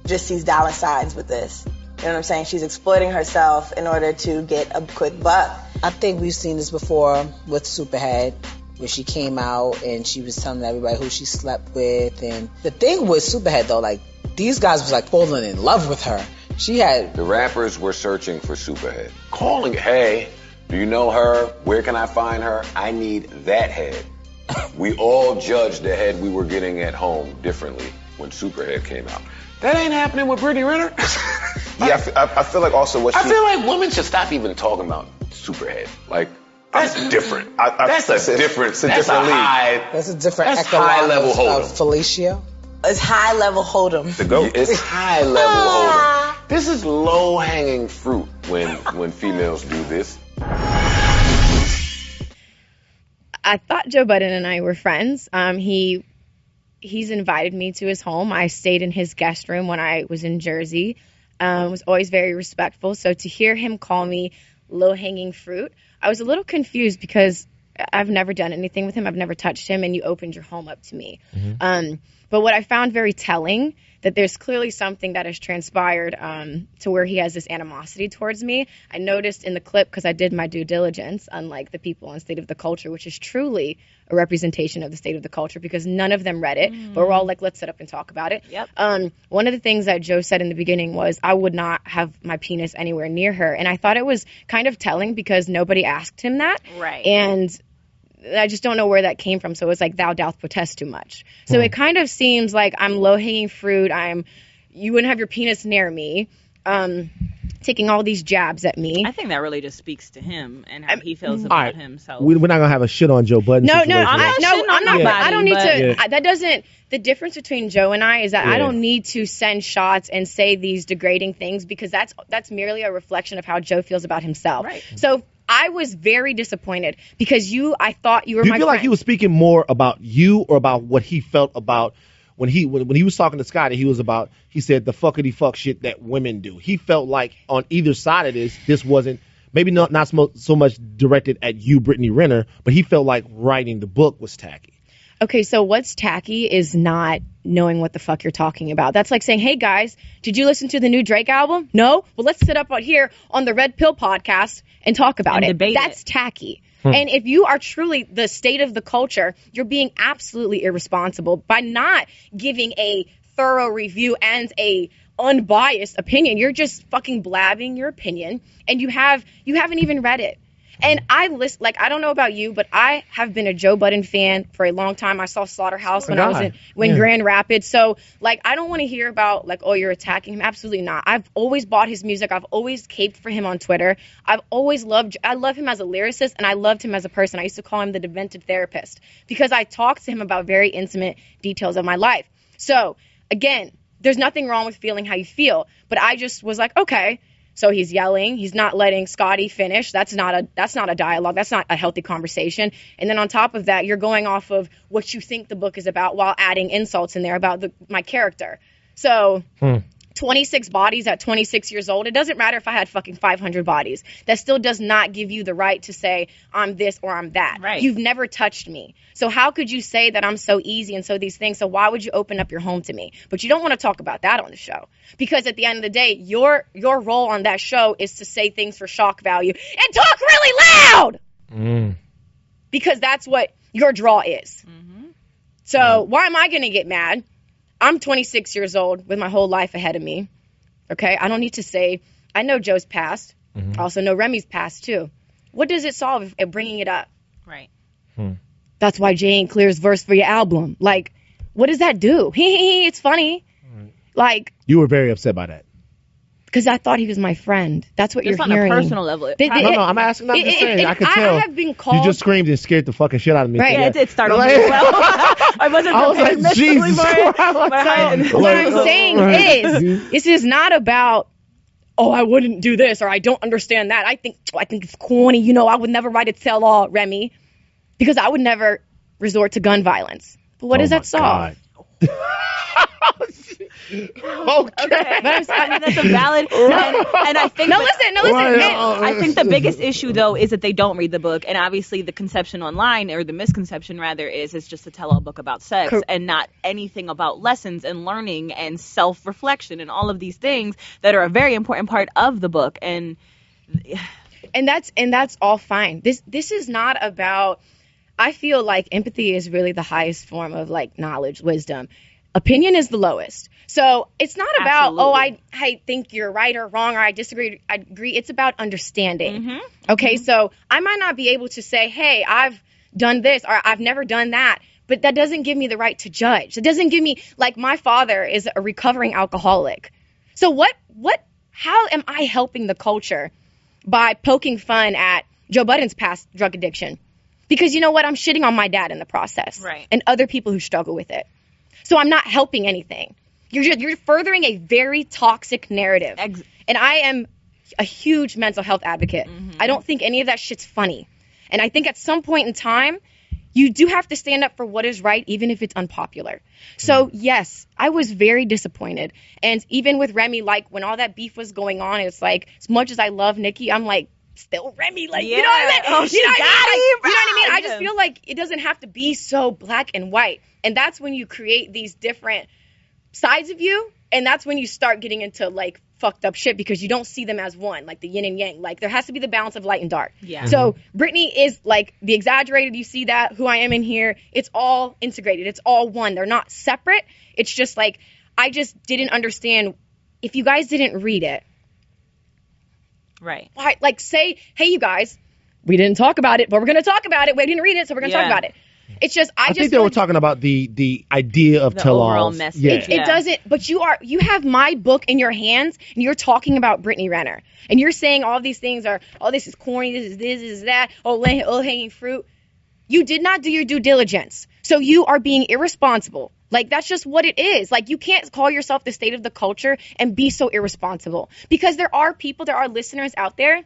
just sees dollar signs with this. You know what I'm saying? She's exploiting herself in order to get a quick buck.
I think we've seen this before with Superhead, where she came out and she was telling everybody who she slept with. And the thing with Superhead, though, like, these guys was like falling in love with her.
The rappers were searching for Superhead. Calling, hey, do you know her? Where can I find her? I need that head. We all judged the head we were getting at home differently when Superhead came out. That ain't happening with Brittany Renner.
Yeah, I feel like also
I feel like women should stop even talking about Superhead. Like, that's different. That's a different league.
That's a different
high-level Hold'em.
Felicia.
It's high-level Hold'em.
The GOAT.
It's high-level Hold'em. This is low-hanging fruit when females do this.
I thought Joe Budden and I were friends. He's invited me to his home. I stayed in his guest room when I was in Jersey. Was always very respectful. So to hear him call me low-hanging fruit, I was a little confused because I've never done anything with him. I've never touched him, and you opened your home up to me. Mm-hmm. But what I found very telling, that there's clearly something that has transpired to where he has this animosity towards me. I noticed in the clip, because I did my due diligence, unlike the people on State of the Culture, which is truly a representation of the state of the culture, because none of them read it, but we're all like, let's sit up and talk about it.
Yep.
One of the things that Joe said in the beginning was, I would not have my penis anywhere near her. And I thought it was kind of telling because nobody asked him that.
Right.
And I just don't know where that came from. So it was like, thou dost protest too much. So it kind of seems like I'm low-hanging fruit. You wouldn't have your penis near me. Taking all these jabs at me.
I think that really just speaks to him and how he feels about himself.
We're not gonna have a shit on Joe Budden.
I'm not.
Nobody,
I don't need to.
Yeah.
That doesn't. The difference between Joe and I is that I don't need to send shots and say these degrading things, because that's merely a reflection of how Joe feels about himself.
Right.
So I was very disappointed because I thought you were my friend.
Do you feel like he was speaking more about you or about what he felt about when he was talking to Scotty? He said the fuckity fuck shit that women do. He felt like on either side of this wasn't maybe not so much directed at you, Brittany Renner, but he felt like writing the book was tacky.
Okay, so what's tacky is not knowing what the fuck you're talking about. That's like saying, hey guys, did you listen to the new Drake album? No? Well, let's sit up out here on the Red Pill podcast and talk about it. That's tacky. And if you are truly the state of the culture, you're being absolutely irresponsible by not giving a thorough review and a unbiased opinion. You're just fucking blabbing your opinion, and you haven't even read it. And I don't know about you, but I have been a Joe Budden fan for a long time. I saw Slaughterhouse when I was in Grand Rapids. So, I don't want to hear about, you're attacking him. Absolutely not. I've always bought his music. I've always caped for him on Twitter. I love him as a lyricist, and I loved him as a person. I used to call him the demented therapist because I talked to him about very intimate details of my life. So, again, there's nothing wrong with feeling how you feel, but I just was like, okay. So he's yelling. He's not letting Scotty finish. That's not a dialogue. That's not a healthy conversation. And then on top of that, you're going off of what you think the book is about while adding insults in there about my character. So 26 bodies at 26 years old. It doesn't matter if I had fucking 500 bodies. That still does not give you the right to say I'm this or I'm that.
Right.
You've never touched me. So how could you say that I'm so easy and so these things? So why would you open up your home to me? But you don't want to talk about that on the show. Because at the end of the day, your role on that show is to say things for shock value and talk really loud. Because that's what your draw is. Mm-hmm. So why am I going to get mad? I'm 26 years old with my whole life ahead of me. Okay? I don't need to say, I know Joe's past. I also know Remy's past too. What does it solve if bringing it up?
Right.
That's why Jay ain't clear his verse for your album. What does that do? It's funny.
You were very upset by that.
Because I thought he was my friend. That's what you're hearing.
On a personal level.
No, I'm asking. I'm just saying. I could tell.
I have been called.
You just screamed and scared the fucking shit out of me.
Right.
Yeah, it did start off as well. I wasn't prepared mentally
Jesus
for it.
So what I'm saying is, this is not about, I wouldn't do this or I don't understand that. I think it's corny. I would never write a tell-all, Remy, because I would never resort to gun violence. But what does that solve?
God. Okay.
But I mean, that's a valid, and I think.
No, listen.
I think the biggest issue though is that they don't read the book, and obviously the conception online, or the misconception rather, is it's just a tell-all book about sex and not anything about lessons and learning and self-reflection and all of these things that are a very important part of the book. And
that's all fine. This is not about. I feel like empathy is really the highest form of like knowledge, wisdom. Opinion is the lowest. So it's not about, I think you're right or wrong, or I disagree, I agree. It's about understanding. Okay, so I might not be able to say, hey, I've done this or I've never done that, but that doesn't give me the right to judge. It doesn't give me, like, my father is a recovering alcoholic. So how am I helping the culture by poking fun at Joe Budden's past drug addiction? Because you know what? I'm shitting on my dad in the process.
Right.
And other people who struggle with it. So I'm not helping anything. You're furthering a very toxic narrative. And I am a huge mental health advocate. I don't think any of that shit's funny. And I think at some point in time, you do have to stand up for what is right, even if it's unpopular. So, yes, I was very disappointed. And even with Remy, like, when all that beef was going on, it's like, as much as I love Nikki, I'm like, still Remy, like, you know what I mean?
Oh, she got him.
You know what I mean? I just feel like it doesn't have to be so black and white. And that's when you create these different sides of you. And that's when you start getting into, like, fucked up shit, because you don't see them as one, like the yin and yang. Like, there has to be the balance of light and dark.
Yeah.
So Britney is like the exaggerated. You see that, who I am in here. It's all integrated. It's all one. They're not separate. It's just like, I just didn't understand if you guys didn't read it.
Right.
Why, like, say, hey, you guys, we didn't talk about it, but we're going to talk about it. We didn't read it, so we're going to talk about it. It's just, I
think they were talking about the idea of tell-all.
Overall message.
Yeah.
It doesn't, but you have my book in your hands, and you're talking about Brittany Renner, and you're saying all these things are, oh, this is corny, this is that, low-hanging fruit. You did not do your due diligence, so you are being irresponsible. Like, that's just what it is. Like, you can't call yourself the state of the culture and be so irresponsible, because there are listeners out there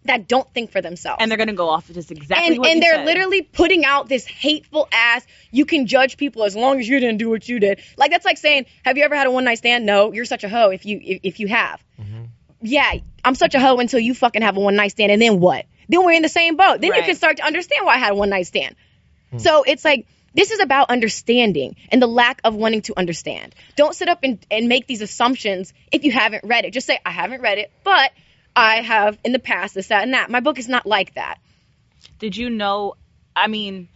that don't think for themselves.
And they're going to go off of just exactly what you
and they're
said.
literally putting out this hateful ass, you can judge people as long as you didn't do what you did. Like, that's like saying, have you ever had a one-night stand? No, you're such a hoe if you have. Yeah, I'm such a hoe until you fucking have a one-night stand, and then what? Then we're in the same boat. Then you can start to understand why I had a one-night stand. So it's like, this is about understanding and the lack of wanting to understand. Don't sit up and make these assumptions if you haven't read it. Just say, I haven't read it, but I have in the past this, that, and that. My book is not like that.
Did you know, I mean,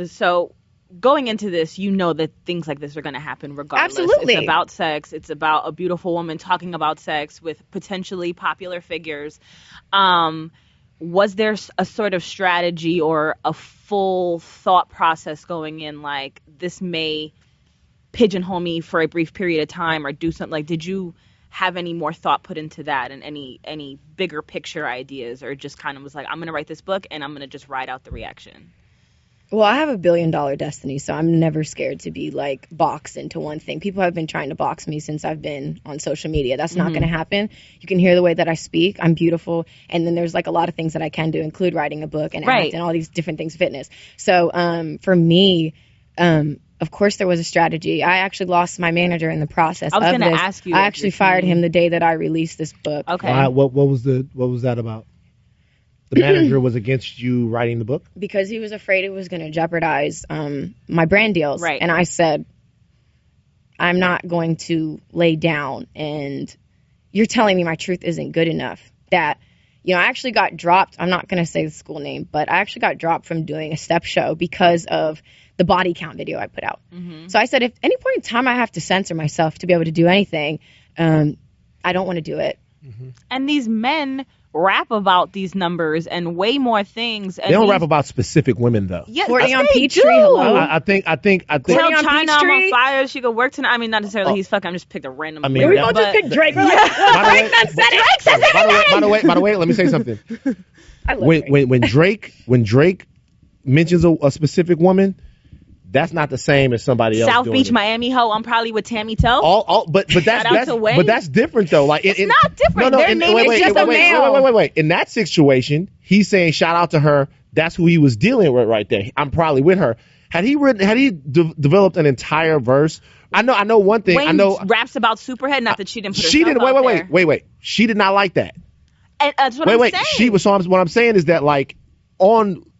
so going into this, you know that things like this are going to happen regardless.
Absolutely.
It's about sex. It's about a beautiful woman talking about sex with potentially popular figures. Was there a sort of strategy or a full thought process going in, like, this may pigeonhole me for a brief period of time or do something? Like, did you have any more thought put into that and any bigger picture ideas, or just kind of was like, I'm going to write this book and I'm going to just ride out the reaction?
Well, I have $1 billion destiny, so I'm never scared to be, like, boxed into one thing. People have been trying to box me since I've been on social media. That's not going to happen. You can hear the way that I speak. I'm beautiful. And then there's, like, a lot of things that I can do, include writing a book and act and all these different things, fitness. So for me, of course there was a strategy. I actually lost my manager in the process of this.
I was going to ask you.
I actually fired him the day that I released this book.
Okay.
What was that about? The manager was against you writing the book?
Because he was afraid it was going to jeopardize my brand deals.
Right.
And I said, I'm not going to lay down, and you're telling me my truth isn't good enough. That, I actually got dropped. I'm not going to say the school name, but I actually got dropped from doing a step show because of the body count video I put out. So I said, if any point in time I have to censor myself to be able to do anything, I don't want to do it.
And these men rap about these numbers and way more things. And
they don't rap about specific women, though.
Yeah,
Courtney on
they
Peachtree.
do.
Hello.
I think.
Tell
Courtney on
China I'm
Peachtree.
on fire. She could work tonight. I mean, not necessarily he's fucking. I just picked a random.
I mean,
we both just picked Drake. We're like, Drake done said it.
By the way, let me say something.
I love Drake.
When Drake mentions a specific woman, that's not the same as somebody else.
South
doing
Beach,
it.
Miami hoe. I'm probably with Tammy Toe.
But that's different though. Like
it's not different. Their name is just a male.
Wait. In that situation, he's saying shout out to her. That's who he was dealing with right there. I'm probably with her. Had he developed an entire verse? I know one thing.
Wayne
I know
raps about Superhead. Not that she didn't put herself out there.
Wait. She did not like that.
And that's what I'm saying.
She was. So what I'm saying is that like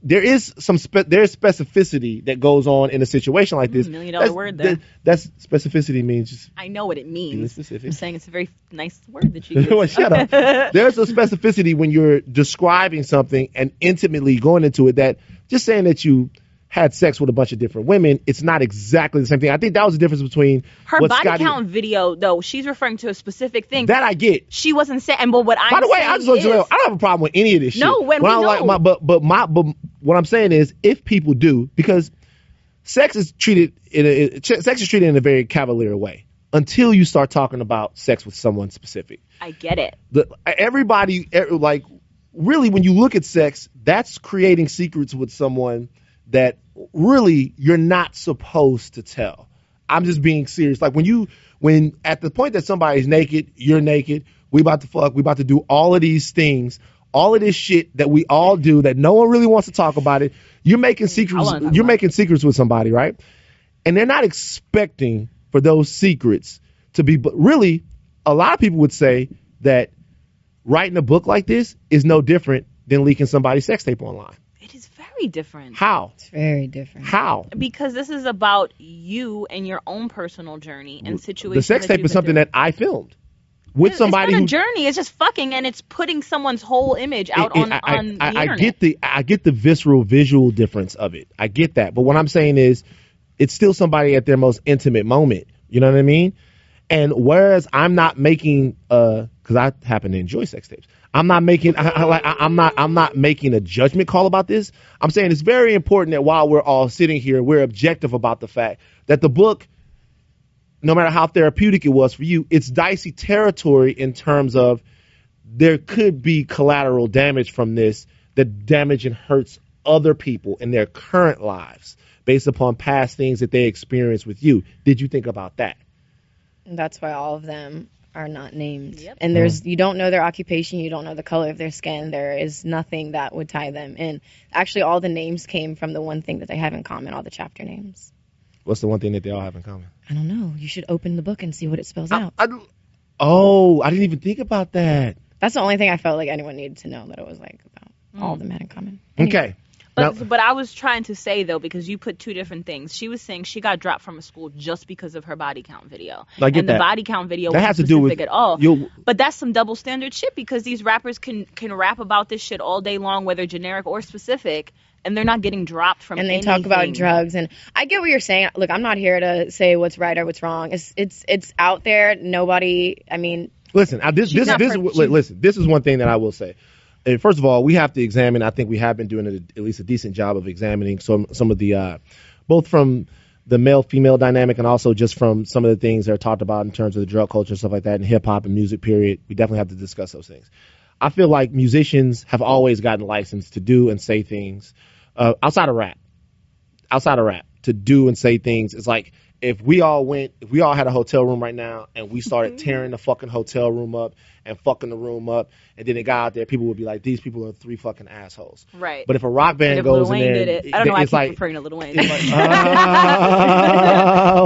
there's specificity that goes on in a situation like this.
$1 million word there.
That's specificity means just.
I know what it means.
Specific.
I'm saying it's a very nice word that you use.
Well, shut up. There's a specificity when you're describing something and intimately going into it that just saying that you had sex with a bunch of different women, it's not exactly the same thing. I think that was the difference between
her body count video, though. She's referring to a specific thing.
That I get.
She wasn't saying, but what I'm saying
by the way, I don't have a problem with any of this shit.
No, when we know.
But what I'm saying is, if people do, because sex is treated in a very cavalier way until you start talking about sex with someone specific.
I get it.
Everybody, like, really, when you look at sex, that's creating secrets with someone that really you're not supposed to tell. I'm just being serious. Like when at the point that somebody's naked, you're naked, we about to fuck, we about to do all of these things, all of this shit that we all do that no one really wants to talk about it. You're making secrets. You're making secrets with somebody, right? And they're not expecting for those secrets to be. But really, a lot of people would say that writing a book like this is no different than leaking somebody's sex tape online.
It is very different.
How?
It's very different.
How?
Because this is about you and your own personal journey and situations.
The sex tape is something that I filmed with somebody.
It's not a journey. It's just fucking, and it's putting someone's whole image out on the internet.
I get the visceral visual difference of it. I get that. But what I'm saying is, it's still somebody at their most intimate moment. You know what I mean? And whereas I'm not making, because I happen to enjoy sex tapes. I'm not making I'm not making a judgment call about this. I'm saying it's very important that while we're all sitting here, we're objective about the fact that the book, no matter how therapeutic it was for you, it's dicey territory in terms of there could be collateral damage from this that damage and hurts other people in their current lives based upon past things that they experienced with you. Did you think about that?
That's why all of them are not named.
Yep.
And you don't know their occupation, you don't know the color of their skin. There is nothing that would tie them in. Actually, all the names came from the one thing that they have in common, all the chapter names.
What's the one thing that they all have in common?
I don't know. You should open the book and see what it spells out.
I didn't even think about that.
That's the only thing I felt like anyone needed to know, that it was like about all of them had in common. Anyway.
Okay.
But I was trying to say, though, because you put two different things. She was saying she got dropped from a school just because of her body count video.
And
the body count video
that
wasn't
has to do with
specific at all. But that's some double standard shit, because these rappers can rap about this shit all day long, whether generic or specific, and they're not getting dropped from anything.
And they talk about drugs. And I get what you're saying. Look, I'm not here to say what's right or what's wrong. It's out there. Nobody, I mean... Listen,
this is one thing that I will say. First of all, we have to examine. I think we have been doing at least a decent job of examining some of the, both from the male-female dynamic and also just from some of the things that are talked about in terms of the drug culture and stuff like that, and hip-hop and music, period. We definitely have to discuss those things. I feel like musicians have always gotten licensed to do and say things outside of rap, to do and say things. It's like if we all had a hotel room right now and we started tearing the fucking hotel room up and fucking the room up, and then it got out there, people would be like, these people are three fucking assholes.
Right.
But if a rock band goes in there,
did it. I don't know why I keep referring to Lil Wayne.
Like,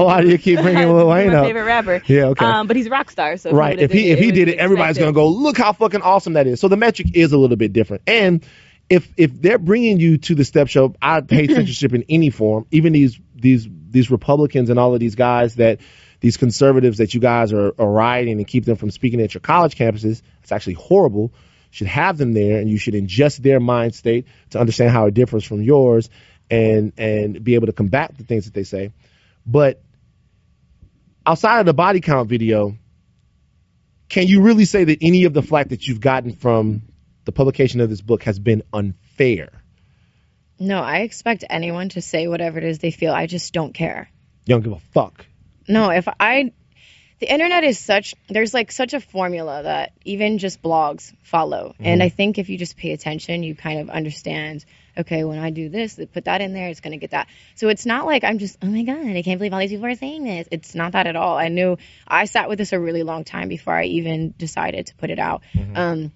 why do you keep bringing Lil Wayne up?
My favorite rapper.
Yeah, okay.
But he's a rock star, so
right. If he did it, everybody's gonna go, look how fucking awesome that is. So the metric is a little bit different. And if they're bringing you to the step show, I hate censorship in any form. Even these Republicans and all of these guys these conservatives that you guys are rioting and keep them from speaking at your college campuses, it's actually horrible. You should have them there, and you should ingest their mind state to understand how it differs from yours and be able to combat the things that they say. But outside of the body count video, can you really say that any of the flack that you've gotten from the publication of this book has been unfair?
No, I expect anyone to say whatever it is they feel. I just don't care.
You don't give a fuck.
No, the internet is there's like such a formula that even just blogs follow. Mm-hmm. And I think if you just pay attention, you kind of understand, okay, when I do this, put that in there, it's going to get that. So it's not like I'm just, oh my God, I can't believe all these people are saying this. It's not that at all. I sat with this a really long time before I even decided to put it out.
Mm-hmm.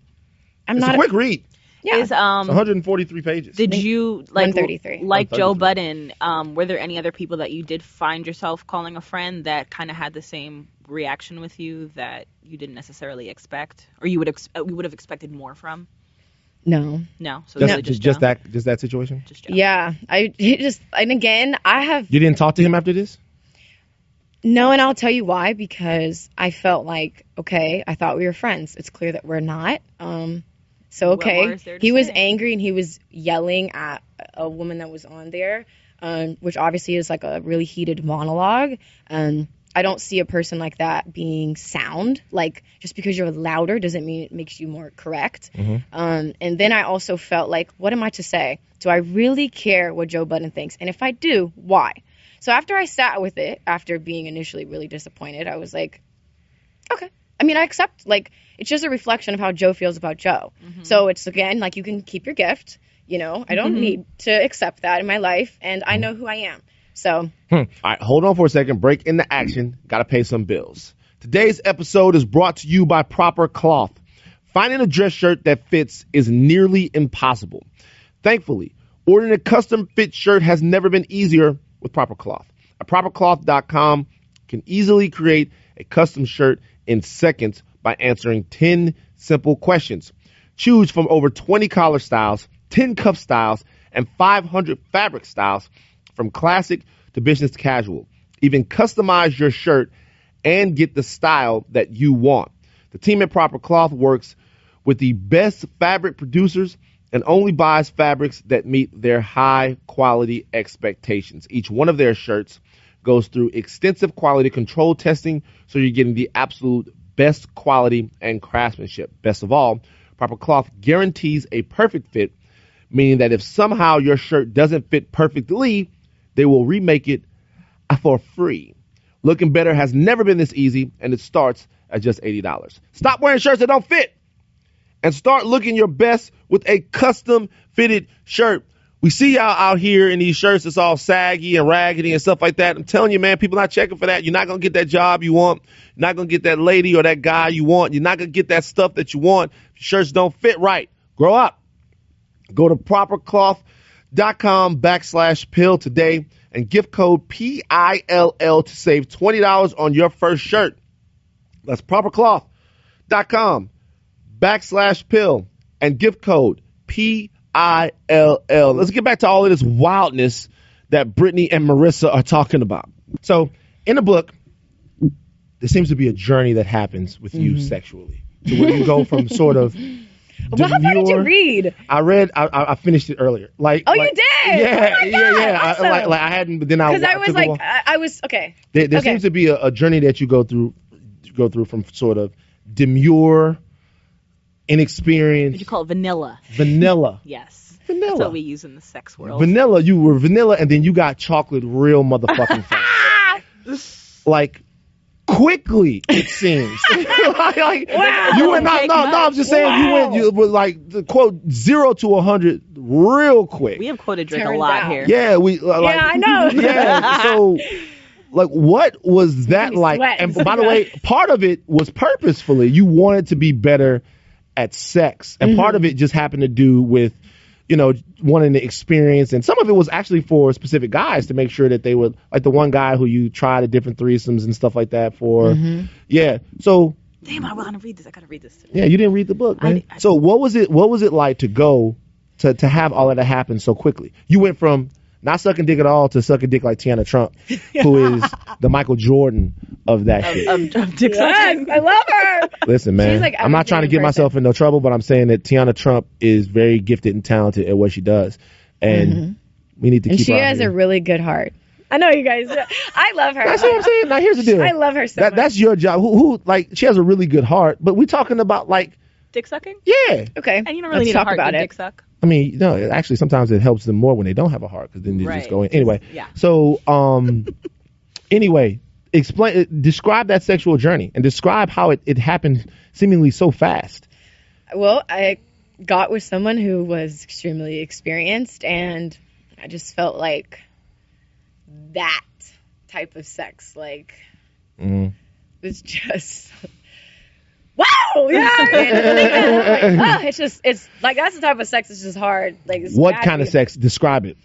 It's a quick read.
Yeah.
It's
143 pages.
Did you like
133.
like Joe
133.
Budden? Were there any other people that you did find yourself calling a friend that kind of had the same reaction with you that you didn't necessarily expect, or you would have expected more from?
No.
So
Just that situation.
Just Joe.
Yeah. And again, I have.
You didn't talk to him after this?
No, and I'll tell you why. Because I felt like, okay, I thought we were friends. It's clear that we're not. So okay, he was angry and he was yelling at a woman that was on there, which obviously is like a really heated monologue. I don't see a person like that being sound. Like, just because you're louder doesn't mean it makes you more correct. And then I also felt like, what am I to say? Do I really care what Joe Budden thinks? And if I do, why? So after I sat with it, after being initially really disappointed, I was like, okay. I mean, I accept, like, it's just a reflection of how Joe feels about Joe. So it's, again, like, you can keep your gift, you know. I don't need to accept that in my life, and I know who I am. So.
All right, hold on for a second. Break into action. Got to pay some bills. Today's episode is brought to you by Proper Cloth. Finding a dress shirt that fits is nearly impossible. Thankfully, ordering a custom fit shirt has never been easier with Proper Cloth. At propercloth.com, you can easily create a custom shirt in seconds by answering 10 simple questions. Choose from over 20 collar styles, 10 cuff styles, and 500 fabric styles, from classic to business casual. Even customize your shirt and get the style that you want. The team at Proper Cloth works with the best fabric producers and only buys fabrics that meet their high quality expectations. Each one of their shirts goes through extensive quality control testing, so you're getting the absolute best quality and craftsmanship. Best of all, Proper Cloth guarantees a perfect fit, meaning that if somehow your shirt doesn't fit perfectly, they will remake it for free. Looking better has never been this easy, and it starts at just $80. Stop wearing shirts that don't fit and start looking your best with a custom fitted shirt. We see y'all out here in these shirts that's all saggy and raggedy and stuff like that. I'm telling you, man, people not checking for that. You're not going to get that job you want. You're not going to get that lady or that guy you want. You're not going to get that stuff that you want. Shirts don't fit right. Grow up. Go to propercloth.com/pill today and gift code PILL to save $20 on your first shirt. That's propercloth.com/pill and gift code PILL. Let's get back to all of this wildness that Brittany and Marisa are talking about. So in the book, there seems to be a journey that happens with you sexually. So where you go from sort of
Well, how far did you read?
I finished it earlier. You
did?
Yeah,
oh my God, awesome.
I hadn't, but then
because I was like, I was okay.
There seems to be a journey that you go through from sort of demure, inexperienced.
What you call it? Vanilla.
Yes.
Vanilla. That's what we use in the sex world.
Vanilla. You were vanilla, and then you got chocolate real motherfucking fast. Like, quickly, it seems.
Wow.
You went, no, I'm just saying, you were like, the quote, 0 to 100 real quick.
We have quoted Drake a lot here.
Yeah,
I know.
Yeah, so, like, what was that like? And by the way, part of it was purposefully. You wanted to be better at sex, and part of it just happened to do with, wanting to experience, and some of it was actually for specific guys to make sure that they would, like the one guy who you tried the different threesomes and stuff like that for. Yeah. So.
Damn, I want to read this. I gotta read this today.
Yeah, you didn't read the book, man. So what was it like to go to have all of that happen so quickly? You went from not sucking dick at all to sucking dick like Tiana Trump, who is the Michael Jordan of that shit.
Of dick sucking.
I love her.
Listen, man,
like
I'm not trying to get myself in no trouble, but I'm saying that Tiana Trump is very gifted and talented at what she does, and we need to keep her.
And she has a really good heart. I know you guys. I love her.
That's what I'm saying. Now here's the deal.
I love her so much.
That's your job. Who like, she has a really good heart, but we're talking about like
dick sucking.
Yeah.
Okay.
And you don't really need a heart to dick suck.
I mean, actually, sometimes it helps them more when they don't have a heart, because then they just go in. Anyway,
yeah.
So, describe that sexual journey and describe how it happened seemingly so fast.
Well, I got with someone who was extremely experienced, and I just felt like that type of sex, like, was just, wow! Yeah. It's like that's the type of sex that's just hard. Like,
what kind of sex? Describe it.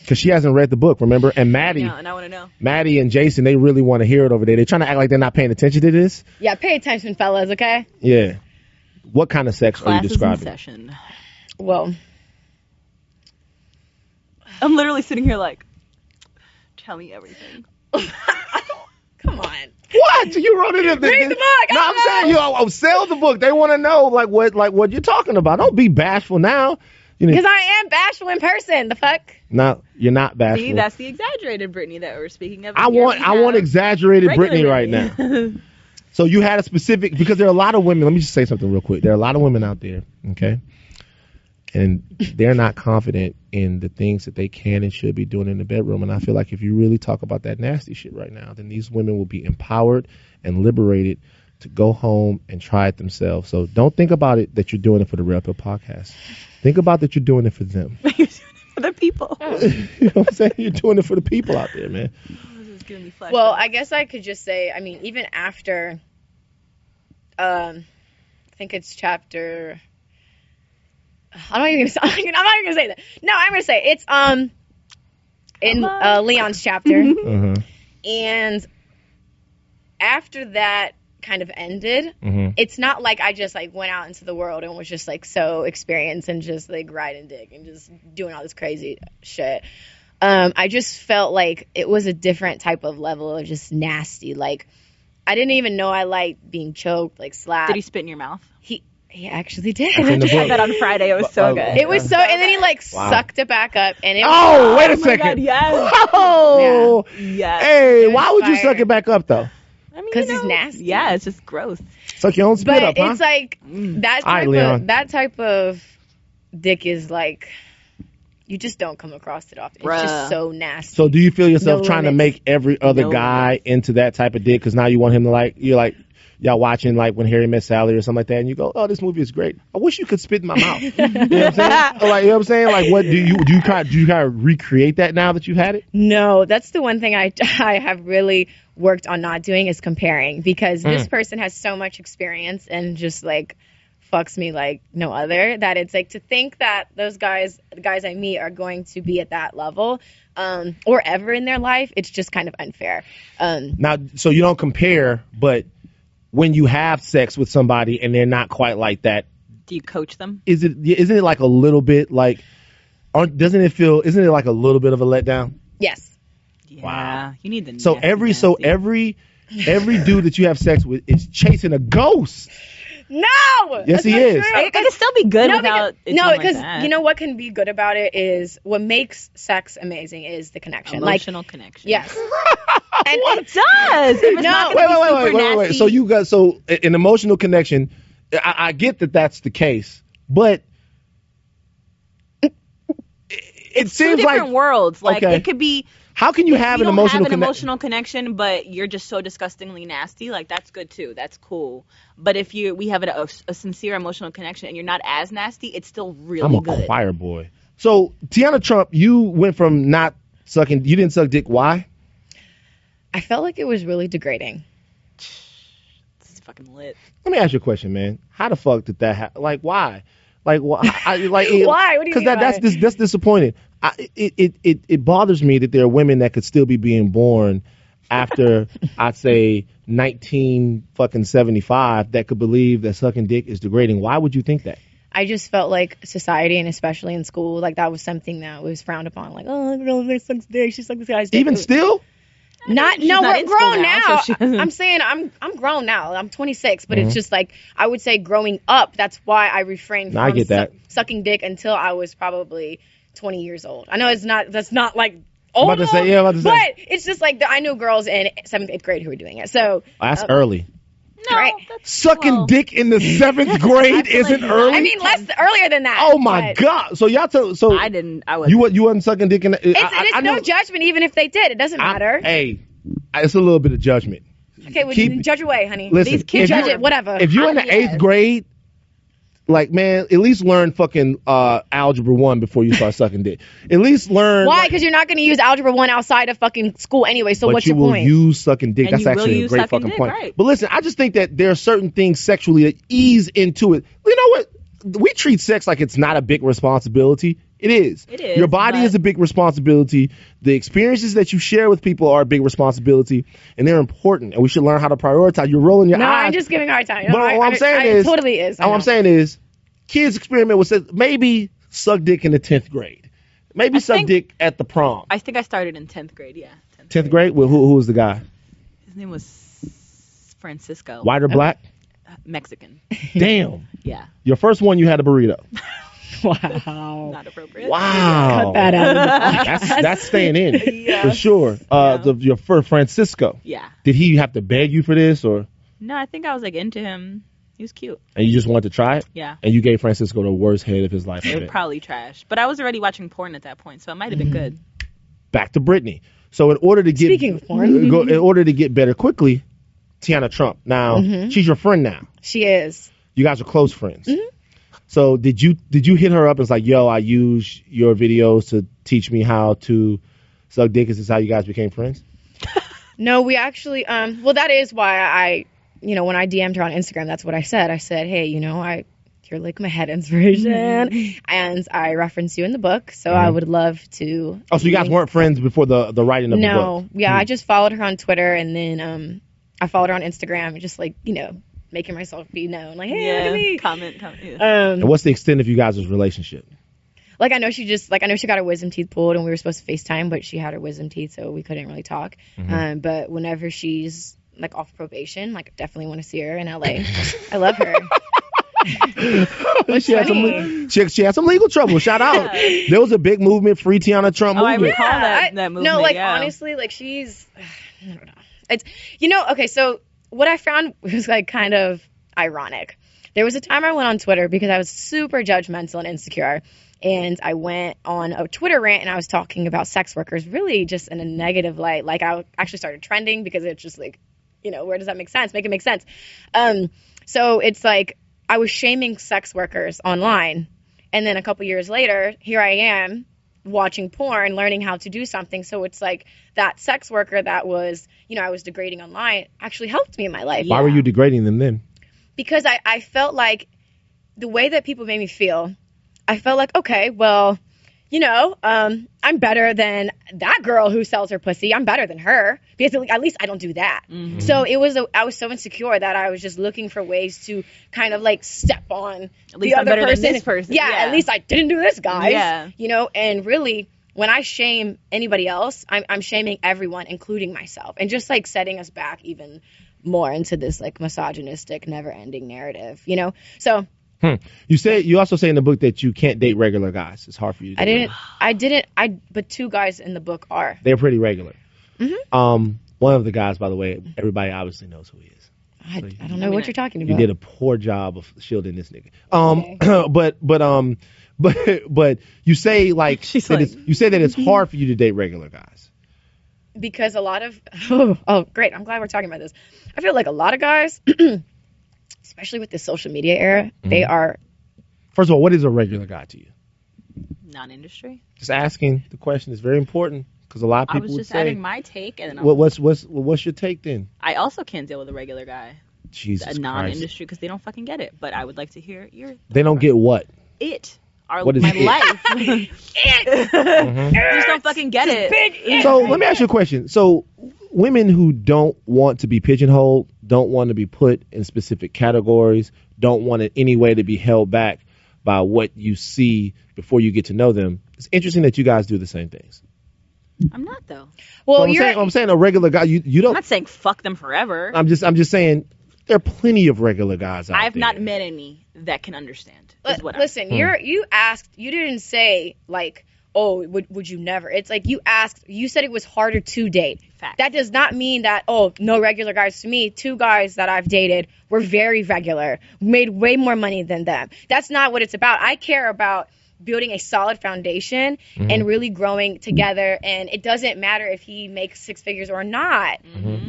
Because she hasn't read the book, remember? And Maddie,
and I want to know.
Maddie and Jason, they really want to hear it over there. They're trying to act like they're not paying attention to this.
Yeah, pay attention, fellas, okay?
Yeah. What kind of sex are you describing?
Session.
Well,
I'm literally sitting here like, tell me everything.
come on.
What? You wrote it in the
Read the book.
No, I'm saying sell the book. They want to know what you're talking about. Don't be bashful now.
Because I am bashful in person. The fuck?
No, you're not bashful.
See, that's the exaggerated Brittany that we're speaking of.
I want exaggerated Brittany right now. So you had a specific, because there are a lot of women. Let me just say something real quick. There are a lot of women out there, okay, and they're not confident in the things that they can and should be doing in the bedroom. And I feel like if you really talk about that nasty shit right now, then these women will be empowered and liberated to go home and try it themselves. So don't think about it that you're doing it for the Real Pill Podcast. Think about that you're doing it for them.
You're doing it for the people.
You know what I'm saying? You're doing it for the people out there, man.
Well, I guess I could just say, I mean, even after, I think it's chapter. I'm not even gonna say that. No, I'm gonna say it's in Leon's chapter, and after that kind of ended, it's not like I just like went out into the world and was just like so experienced and just like riding dick and just doing all this crazy shit. I just felt like it was a different type of level of just nasty. Like I didn't even know I liked being choked, like slapped.
Did he spit in your mouth?
He actually did.
I
had that on Friday. It was so good.
It was so, and then he like sucked it back up, and it was.
Oh, wait a second!
God, yes.
Oh,
yeah.
Yes.
Hey, why would you suck it back up though?
Because it's nasty.
Yeah, it's just gross.
Suck your own spit up, huh?
It's like that type of dick is like you just don't come across it often. It's just so nasty.
So do you feel yourself trying to make every other guy into that type of dick? Because now you want him to y'all watching like When Harry Met Sally or something like that, and you go, "Oh, this movie is great. I wish you could spit in my mouth." You know what I'm saying? Like, you know what I'm saying? Like, what do you kind of recreate that now that you've had it?
No, that's the one thing I have really worked on not doing is comparing, because this person has so much experience and just like fucks me like no other, that it's like to think that those guys, the guys I meet, are going to be at that level or ever in their life. It's just kind of unfair.
Now, so you don't compare, but when you have sex with somebody and they're not quite like that,
do you coach them?
Isn't it like a little bit like, isn't it like a little bit of a letdown?
Yes.
Yeah.
Wow.
You need the
so every dude that you have sex with is chasing a ghost.
No.
Yes, he is.
It could still be good without.
Because you know what can be good about it is what makes sex amazing is the connection,
emotional connection.
Yes.
And it does. If it's not
wait. So you got an emotional connection. I get that that's the case, but it seems
two different worlds. Like it could be.
How can you have an
emotional connection, but you're just so disgustingly nasty? Like that's good too. That's cool. But if we have a sincere emotional connection and you're not as nasty, it's still really good.
I'm a choir boy. So Tiana Trump, you went from not sucking. You didn't suck dick. Why?
I felt like it was really degrading.
This is fucking lit.
Let me ask you a question, man. How the fuck did that happen? Like why? Like why?
Why? What do you mean?
Because that's disappointing. It bothers me that there are women that could still be being born after I'd say 1975 that could believe that sucking dick is degrading. Why would you think that?
I just felt like society, and especially in school, like that was something that was frowned upon. Like, oh, the girl that sucks dick, she sucks this guy's dick.
Even still?
We're grown now. I'm saying I'm grown now. I'm 26, but it's just like I would say growing up. That's why I refrained from sucking dick until I was probably 20 years old. I know that's not like old, but it's just like I knew girls in 7th, 8th grade who were doing it. So
that's early.
No, right.
Sucking dick in the 7th grade isn't early.
I mean, earlier than that.
Oh my god! So y'all
I didn't. I was.
You wasn't sucking dick in the.
It's no judgment, even if they did. It doesn't matter.
It's a little bit of judgment.
Okay, well, judge away, honey.
Listen,
judge it, whatever.
If you're in the 8th grade, Like, man, at least learn fucking algebra 1 before you start sucking dick. At least learn.
Why? Because you're not going to use algebra 1 outside of fucking school anyway. So what's your point?
But you will use sucking dick.
And
That's actually a great fucking point.
Right.
But listen, I just think that there are certain things sexually that ease into it. You know what? We treat sex like it's not a big responsibility. It is.
It is.
Your body is a big responsibility. The experiences that you share with people are a big responsibility, and they're important. And we should learn how to prioritize. You're rolling your eyes.
No, I'm just giving a hard time.
But what I'm saying is,
totally is.
What I'm saying is, kids experiment with maybe suck dick in the 10th grade, maybe suck dick at the prom.
I think I started in 10th grade. Yeah.
10th grade. Well, who was the guy?
His name was Francisco.
White or black?
Mexican.
Damn.
Yeah.
Your first one, you had a burrito.
Wow.
Not appropriate.
Wow.
Cut that out.
That's staying in
Yes.
for sure. Your first Francisco.
Yeah.
Did he have to beg you for this, or?
No, I think I was like into him. He was cute.
And you just wanted to try it?
Yeah.
And you gave Francisco the worst head of his life.
It was probably trash. But I was already watching porn at that point, so it might have been good.
Back to Britney. So in order to get
Speaking of porn.
in order to get better quickly, Tiana Trump. Now she's your friend now.
She is.
You guys are close friends. So did you hit her up and was like, yo, I use your videos to teach me how to suck dick? Is this how you guys became friends?
No, we actually, well, that is why I, when I DM'd her on Instagram, that's what I said. I said, hey, you're like my head inspiration. And I reference you in the book. So I would love to. Oh,
so you guys weren't friends before the writing of the book?
No. Yeah, I just followed her on Twitter, and then I followed her on Instagram, just like, making myself be known. Like, hey, look at me.
Comment. Yeah.
And what's the extent of you guys' relationship?
Like, I know she got her wisdom teeth pulled, and we were supposed to FaceTime, but she had her wisdom teeth, so we couldn't really talk. But whenever she's, like, off probation, like, I definitely want to see her in LA. I love her.
She had some legal trouble. Shout out. There was a big movement, Free Tiana Trump movement.
I recall that movement.
No, honestly, like, she's, I don't know. It's, okay, so what I found was, like, kind of ironic. There was a time I went on Twitter because I was super judgmental and insecure. And I went on a Twitter rant, and I was talking about sex workers really just in a negative light. Like, I actually started trending because it's just like, where does that make sense? Make it make sense. So it's like I was shaming sex workers online. And then a couple years later, here I am watching porn, learning how to do something. So it's like that sex worker that was, I was degrading online actually helped me in my life.
Why were you degrading them then?
Because I felt like the way that people made me feel, I felt like, okay, well, I'm better than that girl who sells her pussy. I'm better than her because at least I don't do that. So I was so insecure that I was just looking for ways to kind of like step on the other person.
Than this person.
Yeah, at least I didn't do this, guys.
Yeah.
And really, when I shame anybody else, I'm shaming everyone, including myself, and just like setting us back even more into this like misogynistic, never-ending narrative. So.
You also say in the book that you can't date regular guys. It's hard for you to date.
But 2 guys in the book are.
They're pretty regular. One of the guys, by the way, everybody obviously knows who he is.
I don't know what you're talking about.
You did a poor job of shielding this nigga.
Okay.
but you say like you say that it's hard for you to date regular guys.
Because a lot of great. I'm glad we're talking about this. I feel like a lot of guys especially with the social media era, they are.
First of all, what is a regular guy to you?
Non-industry.
Just asking the question is very important because a lot of people
would say. I was just adding my take, and then
what's your take then?
I also can't deal with a regular guy.
Jesus
a non-industry because they don't fucking get it. But I would like to hear your.
They don't get what?
What is my life. They just don't fucking get it.
So let me ask you a question. So women who don't want to be pigeonholed, don't want to be put in specific categories, don't want in any way to be held back by what you see before you get to know them. It's interesting that you guys do the same things.
I'm not though.
Well,
I'm saying a regular guy. You don't.
I'm not saying fuck them forever.
I'm just saying there are plenty of regular guys out there.
I've not met any that can understand.
Listen, you asked. You didn't say like, oh, would you never? It's like you asked. You said it was harder to date.
Fact.
That does not mean that no regular guys. To me, 2 guys that I've dated were very regular, made way more money than them. That's not what it's about. I care about building a solid foundation and really growing together. And it doesn't matter if he makes 6 figures or not.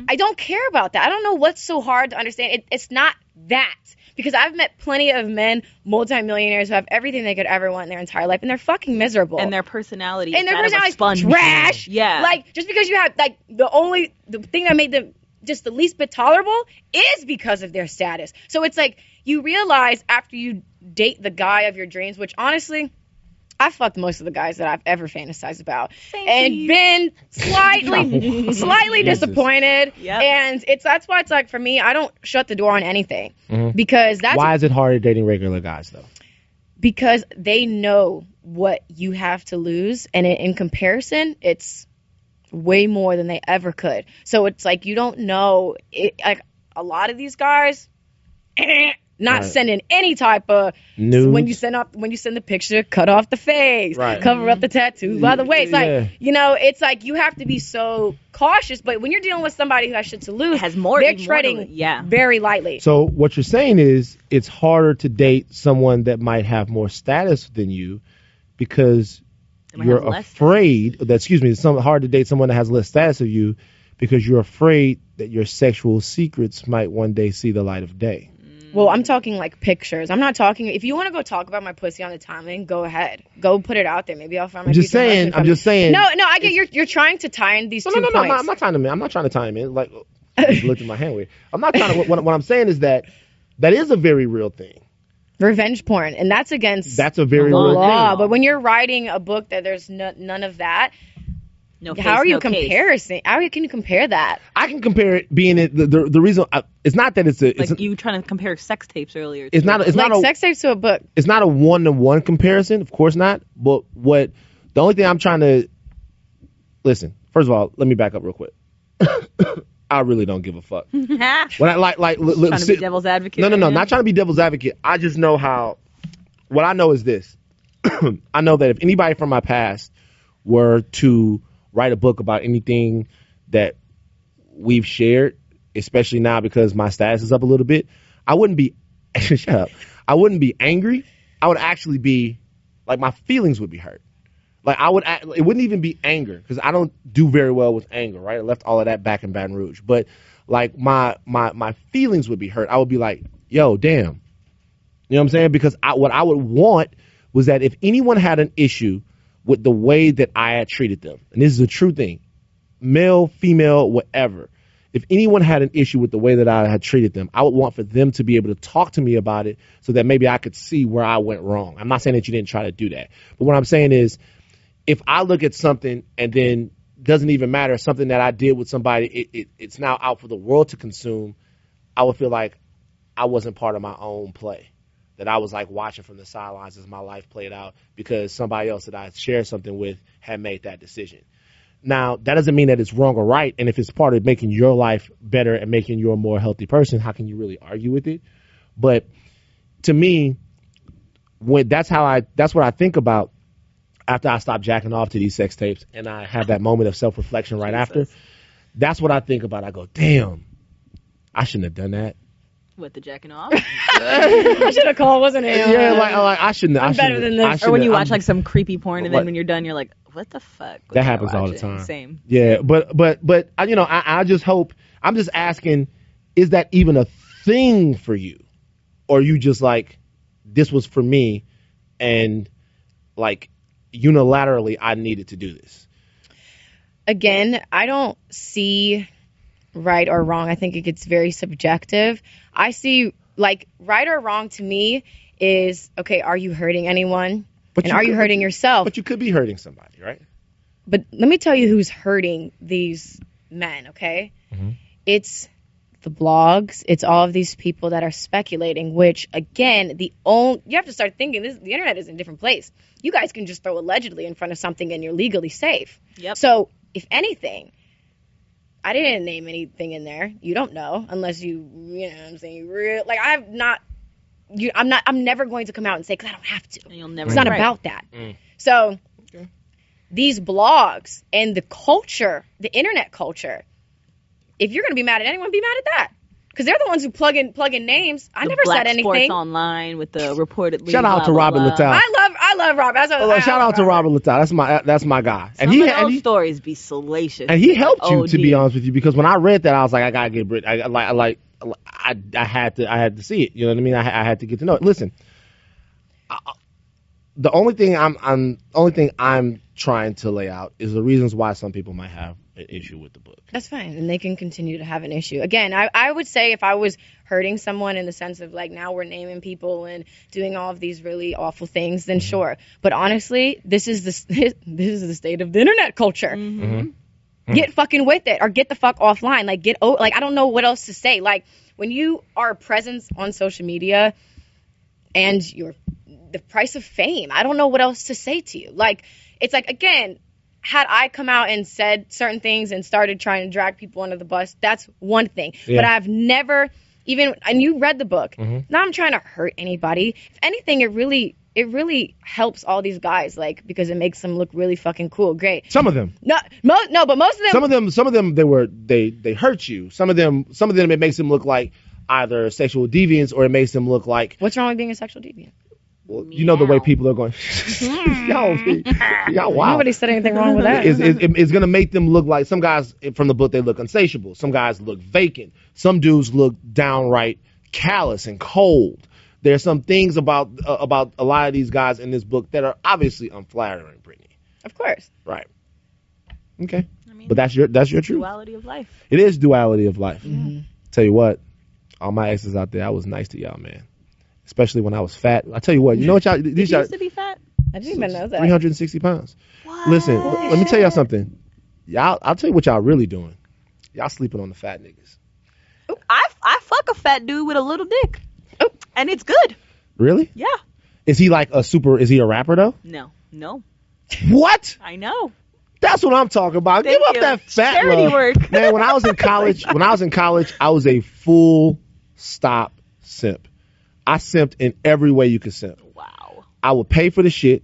I don't care about that. I don't know what's so hard to understand. It's not that. Because I've met plenty of men, multimillionaires, who have everything they could ever want in their entire life, and they're fucking miserable.
And their personality
and
is that of a sponge.
Trash.
Yeah.
Like, just because you have, like, the thing that made them just the least bit tolerable is because of their status. So it's like, you realize after you date the guy of your dreams, which honestly, I fucked most of the guys that I've ever fantasized about, and been slightly disappointed.
Yep.
And that's why it's like, for me, I don't shut the door on anything, because that's
why is it harder dating regular guys though?
Because they know what you have to lose, and in comparison, it's way more than they ever could. So it's like, you don't know like a lot of these guys. Not sending any type of
nudes.
When you send the picture, cut off the face, cover up the tattoo by the waist. Like, it's like you have to be so cautious. But when you're dealing with somebody who has shit to lose, they're treading very lightly.
So what you're saying is it's harder to date someone that might have more status than you because you're afraid. It's hard to date someone that has less status of you because you're afraid that your sexual secrets might one day see the light of day.
Well, I'm talking like pictures. I'm not talking. If you want to go talk about my pussy on the timeline, go ahead. Go put it out there. Maybe I'll find my.
I'm just saying.
No, I get you're trying to tie in these two points.
No, I'm not trying to tie him in. Like, I just looked at my hand weird. I'm not trying to. What I'm saying is that is a very real thing.
Revenge porn, and that's against.
That's a very real
law.
thing.
But when you're writing a book that there's none of that. How are you comparing? How can you compare that?
I can compare it being the reason. It's not that it's
you trying to compare sex tapes earlier.
It's not
sex tapes to a book.
It's not a 1-to-1 comparison, of course not. But the only thing I'm trying to listen. First of all, let me back up real quick. I really don't give a fuck. When I
trying to be devil's advocate.
No, not trying to be devil's advocate. I just know how. What I know is this. I know that if anybody from my past were to write a book about anything that we've shared, especially now because my status is up a little bit, I wouldn't be shut up. I wouldn't be angry. I would actually be like, my feelings would be hurt. Like, it wouldn't even be anger, because I don't do very well with anger, right? I left all of that back in Baton Rouge. But like my feelings would be hurt. I would be like, yo, damn. You know what I'm saying? Because what I would want was that if anyone had an issue with the way that I had treated them, and this is a true thing, male, female, whatever, if anyone had an issue with the way that I had treated them, I would want for them to be able to talk to me about it so that maybe I could see where I went wrong. I'm not saying that you didn't try to do that, but what I'm saying is, if I look at something and then doesn't even matter, something that I did with somebody, it's now out for the world to consume, I would feel like I wasn't part of my own play. That I was like watching from the sidelines as my life played out because somebody else that I shared something with had made that decision. Now, that doesn't mean that it's wrong or right. And if it's part of making your life better and making you a more healthy person, how can you really argue with it? But to me, that's what I think about after I stop jacking off to these sex tapes and I have that moment of self-reflection right after. That's what I think about. I go, damn, I shouldn't have done that.
What, the jacking off?
I should have called, wasn't it?
Yeah, like I shouldn't.
I'm better than this.
Or when you watch like some creepy porn and then when you're done, you're like, what the fuck?
That happens all the time.
Same.
Yeah, but I just hope. I'm just asking, is that even a thing for you, or you just like, this was for me, and like unilaterally I needed to do this?
Again, I don't see right or wrong. I think it gets very subjective. I see, like, right or wrong to me is, okay, are you hurting anyone? And are you hurting yourself?
But you could be hurting somebody, right?
But let me tell you who's hurting these men, okay? Mm-hmm. It's the blogs. It's all of these people that are speculating, which, again, you have to start thinking, the internet is in a different place. You guys can just throw allegedly in front of something and you're legally safe. Yep. So, if anything, I didn't name anything in there. You don't know unless you know what I'm saying. I'm never going to come out and say, because I don't have to.
And you'll never.
It's not about that. So these blogs and the culture, the internet culture, if you're going to be mad at anyone, be mad at that. Because they're the ones who plug in names. I never said anything.
Sports Online with the reportedly.
Shout out to Robert Lathan.
I love Robert.
Shout out to Robert Lathan. That's my guy.
And those stories be salacious.
And he helped you, to be honest with you, because when I read that, I was like, I gotta get Brittany. I had to see it. You know what I mean? I had to get to know it. Listen, the only thing I'm trying to lay out is the reasons why some people might have an issue with the book.
That's fine, and they can continue to have an issue. Again, I would say if I was hurting someone in the sense of like now we're naming people and doing all of these really awful things, then sure. But honestly, this is the state of the internet culture. Get fucking with it, or get the fuck offline. Like I don't know what else to say. Like when you are a presence on social media, and you're the price of fame, I don't know what else to say to you. Like it's like, again, had I come out and said certain things and started trying to drag people under the bus, that's one thing. Yeah. But I've never even, and you read the book, now I'm trying to hurt anybody. If anything, it really helps all these guys, like, because it makes them look really fucking cool. Great.
Some of them.
No, but most of them.
Some of them they hurt you. Some of them it makes them look like either sexual deviants, or it makes them look like.
What's wrong with being a sexual deviant?
Well, you know the way people are going. y'all wow.
Nobody said anything wrong with that.
It's going to make them look like, some guys from the book, they look insatiable. Some guys look vacant. Some dudes look downright callous and cold. There's some things about a lot of these guys in this book that are obviously unflattering, Brittany.
Of course.
Right. Okay. I mean, but that's your truth.
Duality of life.
It is duality of life. Tell you what, all my exes out there, I was nice to y'all, man. Especially when I was fat. I tell you what, you know what y'all...
Did you used to be fat?
I didn't even know that.
360 pounds.
What?
Listen, let me tell y'all something. I'll tell you what y'all really doing. Y'all sleeping on the fat niggas.
I fuck a fat dude with a little dick. And it's good.
Really?
Yeah.
Is he like is he a rapper though?
No.
What?
I know.
That's what I'm talking about. Give up that fat
charity
love.
work.
Man, when I was in college, I was a full stop simp. I simped in every way you could simp.
Wow.
I would pay for the shit.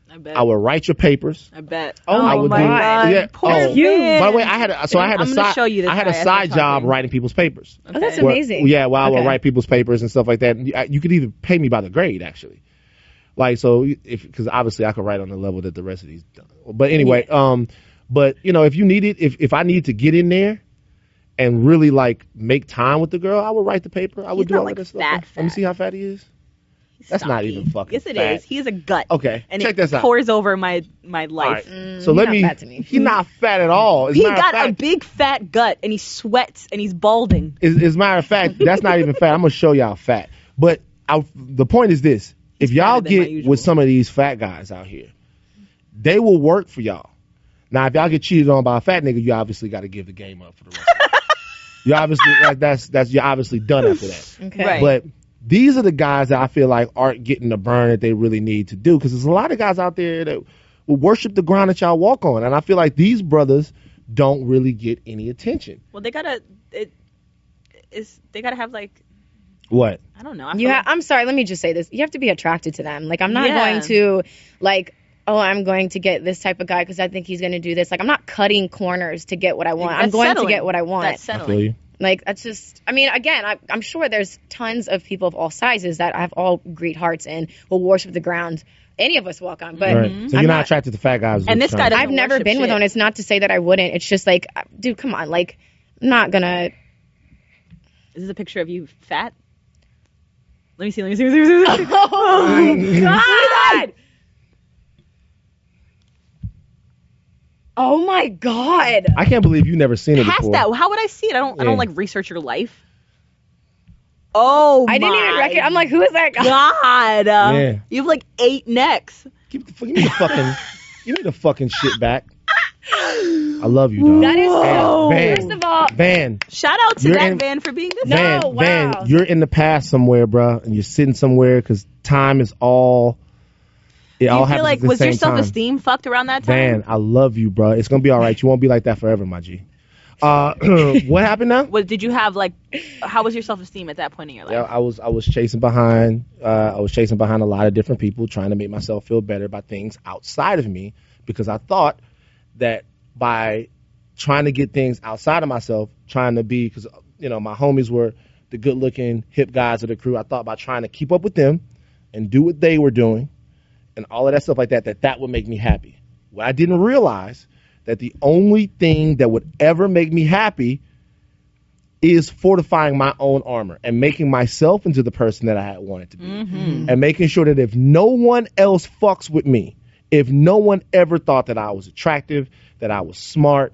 I bet.
I would write your papers.
I bet.
Oh my God.
Yeah.
Poor you.
By the way, I had a side job writing people's papers.
Okay. Oh, that's amazing.
I would write people's papers and stuff like that. You could even pay me by the grade, actually. Like, so, because obviously I could write on the level that the rest of these done. But anyway, but you know, if you needed, if I needed to get in there and really like make time with the girl, I would write the paper. I would do all of this stuff. Let me see how fat he is. That's not even fucking
Yes, it
fat.
is. He is a gut.
Okay,
and
check this out.
Pours over my life.
Right. So let me. He's not fat at all.
He got a big fat gut, and he sweats, and he's balding.
As a matter of fact, that's not even fat. I'm gonna show y'all fat. But the point is this: if y'all get with some of these fat guys out here, they will work for y'all. Now, if y'all get cheated on by a fat nigga, you obviously got to give the game up for the rest of it. You obviously you're obviously done after that.
Okay.
Right.
But these are the guys that I feel like aren't getting the burn that they really need to do, because there's a lot of guys out there that will worship the ground that y'all walk on, and I feel like these brothers don't really get any attention.
Well, they gotta have like.
What?
I don't know.
I'm sorry. Let me just say this. You have to be attracted to them. Like, I'm not going to like. Oh, I'm going to get this type of guy because I think he's going to do this. Like, I'm not cutting corners to get what I want. I'm going to get what I want.
That's settling.
I feel you.
Like, that's just, I mean, again, I'm sure there's tons of people of all sizes that have all great hearts and will worship the ground any of us walk on. But
So you're not attracted to fat guys.
And this guy,
I've never been with one. It's not to say that I wouldn't. It's just like, dude, come on. Like, I'm not going to.
Is this a picture of you fat? Let me see.
Oh, God. Oh my God!
I can't believe you've never seen it
Past
before.
that, how would I see it? I don't like research your life. Oh,
I didn't even recognize. I'm like, who is that guy?
God,
Yeah.
You have like 8 necks.
Give me the fucking shit back. I love you, dog.
That is so.
Van,
First of all,
Van.
Shout out to that Van for being this.
Van, you're in the past somewhere, bro, and you're sitting somewhere because time is all. It all happens
like
at the
was
same
your self-esteem fucked around that time?
Van, I love you, bro. It's gonna be all right. You won't be like that forever, my G. What happened now?
Did you have like? How was your self-esteem at that point in your life?
Yeah, I was chasing behind. I was chasing behind a lot of different people, trying to make myself feel better about things outside of me, because I thought that by trying to get things outside of myself, trying to be, because my homies were the good-looking hip guys of the crew. I thought by trying to keep up with them and do what they were doing and all of that stuff like that would make me happy. What I didn't realize that the only thing that would ever make me happy is fortifying my own armor and making myself into the person that I had wanted to be. And making sure that if no one else fucks with me, if no one ever thought that I was attractive, that I was smart,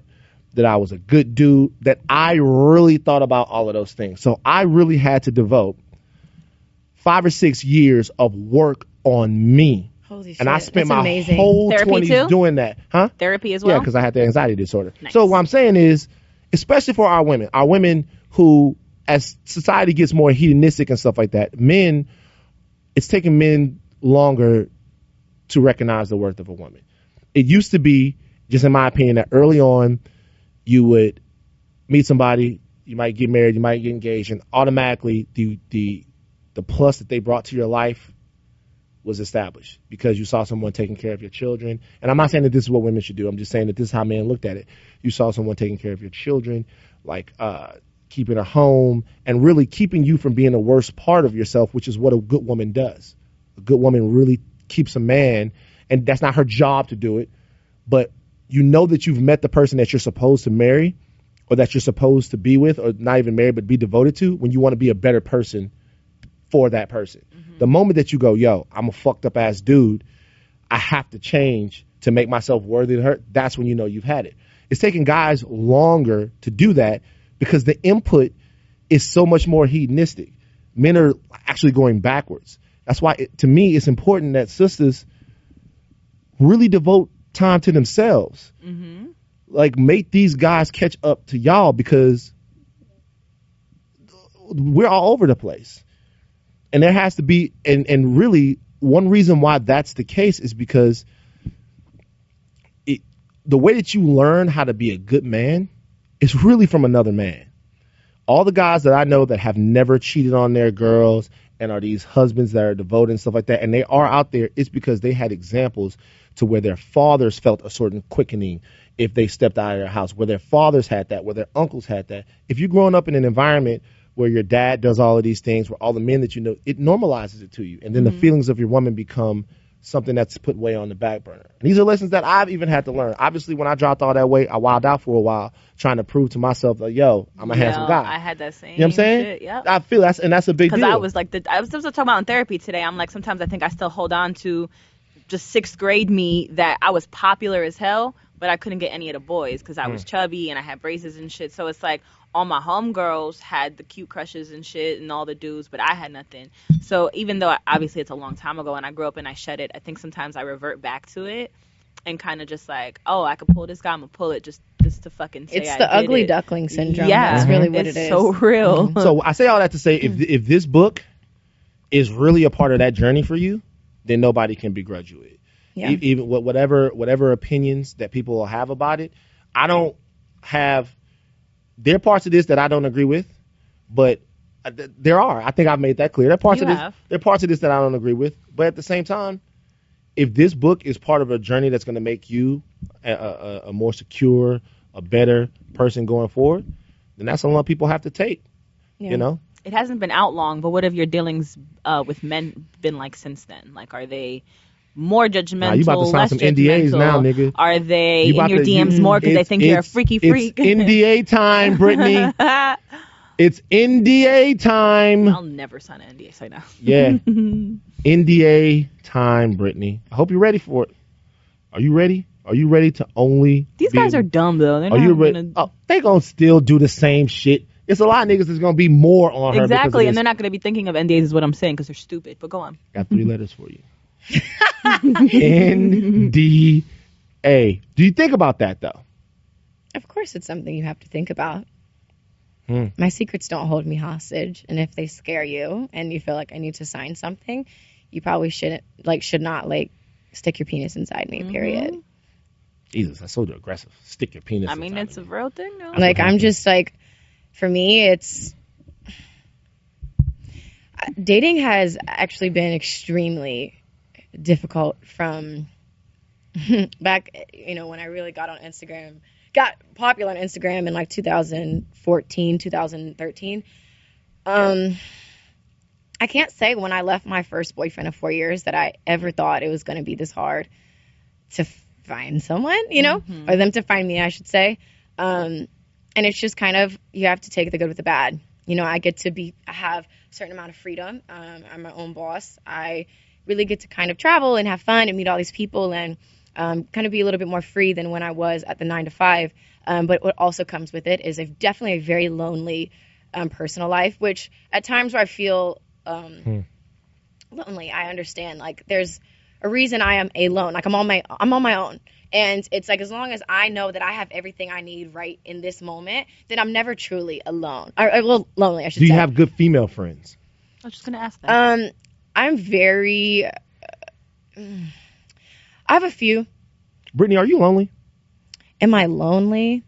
that I was a good dude, that I really thought about all of those things. So I really had to devote 5 or 6 years of work on me.
Holy shit.
And I spent my
amazing.
whole
Therapy
20s
too?
doing that. Huh?
Therapy as well?
Yeah, because I had the anxiety disorder.
Nice.
So what I'm saying is, especially for our women who, as society gets more hedonistic and stuff like that, it's taking men longer to recognize the worth of a woman. It used to be, just in my opinion, that early on, you would meet somebody, you might get married, you might get engaged, and automatically the plus that they brought to your life was established because you saw someone taking care of your children. And I'm not saying that this is what women should do. I'm just saying that this is how men looked at it. You saw someone taking care of your children, like keeping a home, and really keeping you from being the worst part of yourself, which is what a good woman does. A good woman really keeps a man, and that's not her job to do it, but you know that you've met the person that you're supposed to marry or that you're supposed to be with, or not even marry, but be devoted to, when you want to be a better person for that person. The moment that you go, yo, I'm a fucked up ass dude, I have to change to make myself worthy to her, that's when you know you've had it. It's taking guys longer to do that because the input is so much more hedonistic. Men are actually going backwards. That's why, to me, it's important that sisters really devote time to themselves. Like, make these guys catch up to y'all, because we're all over the place. And there has to be, and really, one reason why that's the case is because the way that you learn how to be a good man is really from another man. All the guys that I know that have never cheated on their girls and are these husbands that are devoted and stuff like that, and they are out there, it's because they had examples to where their fathers felt a certain quickening if they stepped out of their house, where their fathers had that, where their uncles had that. If you're growing up in an environment where your dad does all of these things, where all the men that you know, it normalizes it to you. And then the feelings of your woman become something that's put way on the back burner. And these are lessons that I've even had to learn. Obviously, when I dropped all that weight, I wilded out for a while trying to prove to myself that, yo, I'm a handsome guy.
I had that same
You know what I'm saying?
shit, yep.
I feel that's a big deal.
Because I was like, I was talking about in therapy today. I'm like, sometimes I think I still hold on to just 6th grade me, that I was popular as hell, but I couldn't get any of the boys because I was chubby and I had braces and shit. So it's like, all my homegirls had the cute crushes and shit and all the dudes, but I had nothing. So even though obviously it's a long time ago and I grew up and I shed it, I think sometimes I revert back to it and kind of just like, oh, I could pull this guy, I'm going to pull it just to fucking say
it's
I
the
did
ugly
it.
duckling syndrome.
Yeah.
That's really what
it's
it is.
so real.
So I say all that to say, if this book is really a part of that journey for you, then nobody can begrudge you it.
Yeah.
Even whatever opinions that people will have about it, there are parts of this that I don't agree with, but there are. I think I've made that clear. There are parts of this that I don't agree with, but at the same time, if this book is part of a journey that's going to make you a more secure, a better person going forward, then that's a lot people have to take.
Yeah.
You know,
it hasn't been out long, but what have your dealings with men been like since then? Like, are they more judgmental,
you about to sign
less
some NDAs
judgmental?
now, nigga.
Are they in your DMs more because they think you're a freaky freak?
It's NDA time, Brittany. It's NDA time.
I'll never sign an NDA, so now.
Yeah. NDA time, Brittany. I hope you're ready for it. Are you ready? Are you ready to only
These guys are dumb, though. They're
are
not
you ready? Oh, they gonna still do the same shit. It's a lot of niggas that's gonna be more on her.
Exactly, and they're not gonna be thinking of NDAs is what I'm saying because they're stupid. But go on.
Got 3 letters for you. NDA. Do you think about that, though?
Of course it's something you have to think about. My secrets don't hold me hostage, and if they scare you and you feel like I need to sign something, you probably should not stick your penis inside me, period.
Jesus, that's so aggressive. Stick your penis
I mean,
inside
it's
me.
a real thing, though.
Like, I'm just like, for me, it's dating has actually been extremely difficult from back, when I really got popular on Instagram in like 2014, 2013. I can't say when I left my first boyfriend of 4 years that I ever thought it was going to be this hard to find someone, or them to find me, I should say. And And it's just kind of, you have to take the good with the bad. You know, I have a certain amount of freedom. I'm my own boss. I really get to kind of travel and have fun and meet all these people and kind of be a little bit more free than when I was at the 9 to 5. But what also comes with it is definitely a very lonely personal life, which at times where I feel lonely, I understand. Like, there's a reason I am alone. Like, I'm on my own. And it's like, as long as I know that I have everything I need right in this moment, then I'm never truly alone. Well, lonely, I should say.
Do you have good female friends?
I was just going to ask that.
I'm very... I have a few.
Brittany, are you lonely?
Am I lonely?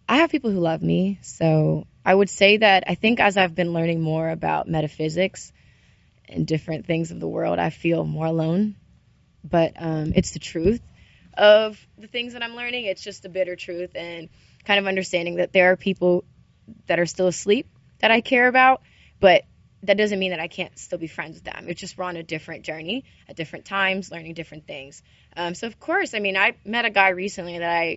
I have people who love me. So I would say that I think as I've been learning more about metaphysics and different things of the world, I feel more alone. But it's the truth of the things that I'm learning. It's just the bitter truth, and kind of understanding that there are people that are still asleep that I care about, but that doesn't mean that I can't still be friends with them. It's just we're on a different journey at different times, learning different things. So of course, I mean, I met a guy recently that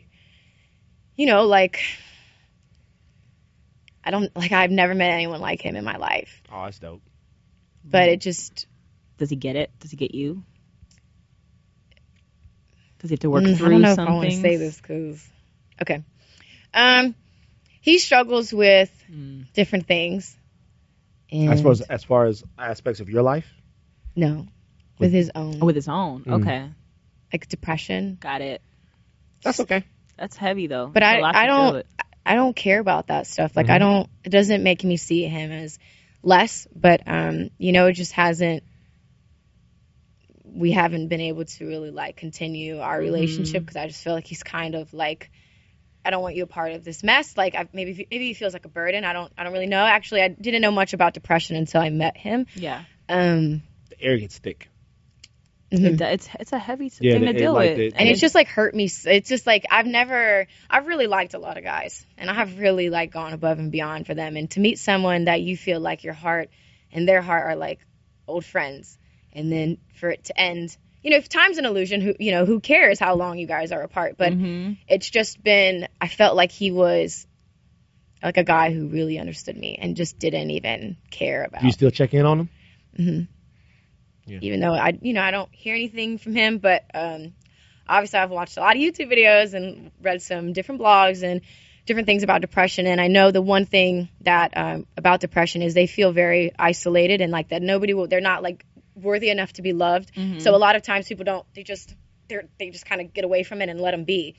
I've never met anyone like him in my life.
Oh, that's dope.
But it just...
Does he get it? Does he get you? Does he have to work through
I don't know
some
if I want to
things?
say this because... Okay. He struggles with different things. And
As far as aspects of your life?
No. With his own.
With his own. Okay.
Like depression.
Got it.
That's okay.
That's heavy though.
But I don't care about that stuff. Like it doesn't make me see him as less, but it just hasn't, we haven't been able to really like continue our relationship because I just feel like he's kind of like, I don't want you a part of this mess. Like maybe he feels like a burden. I don't really know. Actually, I didn't know much about depression until I met him.
Yeah.
The air gets thick.
It's a heavy thing to deal with.
And it's just like hurt me. It's just like I've really liked a lot of guys, and I have really like gone above and beyond for them. And to meet someone that you feel like your heart and their heart are like old friends, and then for it to end, if time's an illusion, who cares how long you guys are apart? But it's just been, I felt like he was like a guy who really understood me and just didn't even care about.
Do you still check in on him?
Mm-hmm. Yeah. Even though I don't hear anything from him, but obviously I've watched a lot of YouTube videos and read some different blogs and different things about depression. And I know the one thing that about depression is they feel very isolated and like that they're not like worthy enough to be loved. So a lot of times people they just kind of get away from it and let them be.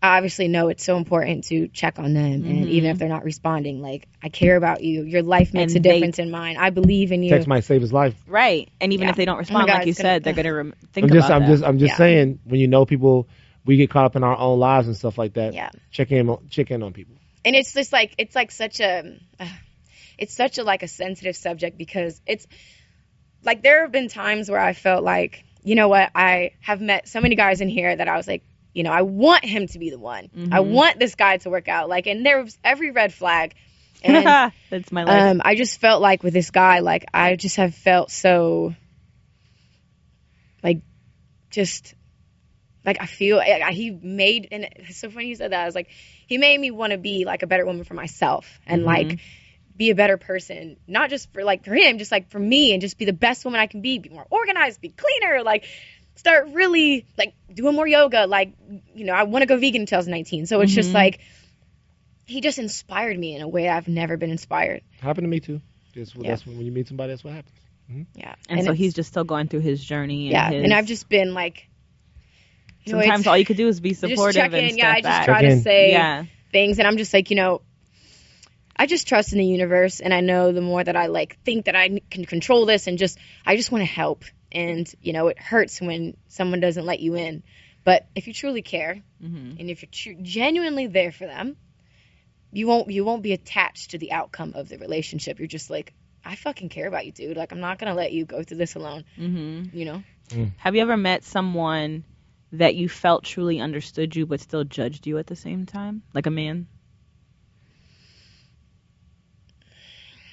I obviously know it's so important to check on them, and even if they're not responding, like, I care about you. Your life makes a difference in mine. I believe in you.
Text might save his life.
Right. And even if they don't respond, like you said, they're going to think about that.
I'm just saying, when you know people, we get caught up in our own lives and stuff like that.
Yeah.
Check in on people.
And it's just like, it's such a like a sensitive subject because it's like, there have been times where I felt like, you know what, I have met so many guys in here that I was like, I want him to be the one. I want this guy to work out. Like, and there was every red flag. And
that's my life.
I just felt like with this guy, like, I just have felt so, like, just, like, I feel, he made, and it's so funny you said that. I was like, he made me want to be, like, a better woman for myself and, like, be a better person. Not just for him, just, like, for me, and just be the best woman I can be more organized, be cleaner, like, start really like doing more yoga. Like, I want to go vegan in 2019. So it's just like, he just inspired me in a way I've never been inspired.
Happened to me too. That's when you meet somebody, that's what happens.
Yeah.
And so he's just still going through his journey.
And I've just been like,
sometimes all you could do is be supportive.
Just check in.
And step
I just
back.
try to say things, and I'm just like, I just trust in the universe, and I know the more that I like think that I can control this, and I just want to help. And, it hurts when someone doesn't let you in. But if you truly care, and if you're genuinely there for them, you won't be attached to the outcome of the relationship. You're just like, I fucking care about you, dude. Like, I'm not going to let you go through this alone,
Have you ever met someone that you felt truly understood you but still judged you at the same time? Like a man?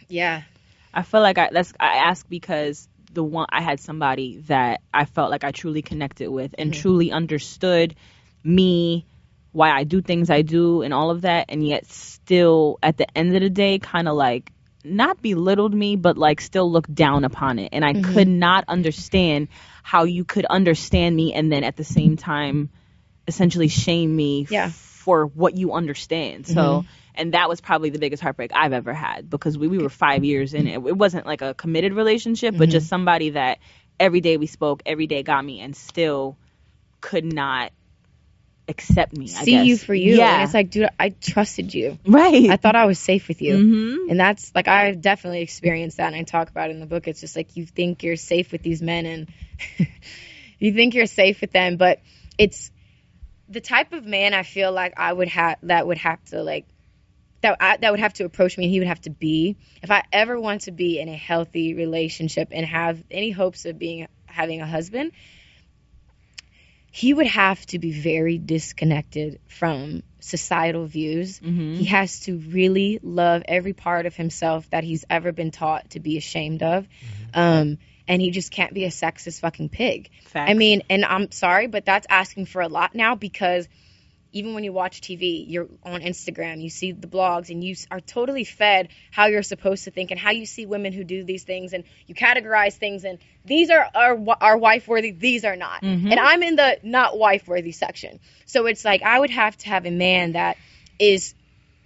Yeah.
I feel like I ask because I had somebody that I felt like I truly connected with and truly understood me why I do things I do and all of that, and yet still at the end of the day kind of like not belittled me, but like still looked down upon it. And I could not understand how you could understand me and then at the same time essentially shame me for what you understand. So, and that was probably the biggest heartbreak I've ever had, because we were 5 years in it. It wasn't like a committed relationship, but just somebody that every day we spoke, every day got me, and still could not accept me.
See you for you. Yeah. And it's like, dude, I trusted you.
Right.
I thought I was safe with you. And that's like, I've definitely experienced that, and I talk about it in the book. It's just like, you think you're safe with these men, and you think you're safe with them, but it's the type of man I feel like I would have that would have to like that would have to approach me, and he would have to be, if I ever want to be in a healthy relationship and have any hopes of having a husband, he would have to be very disconnected from societal views. He has to really love every part of himself that he's ever been taught to be ashamed of. And he just can't be a sexist fucking pig.
Facts.
I mean, and I'm sorry, but that's asking for a lot now, because even when you watch TV, you're on Instagram, you see the blogs, and you are totally fed how you're supposed to think and how you see women who do these things, and you categorize things, and these are wife-worthy, these are not. And I'm in the not wife-worthy section. So it's like, I would have to have a man that is,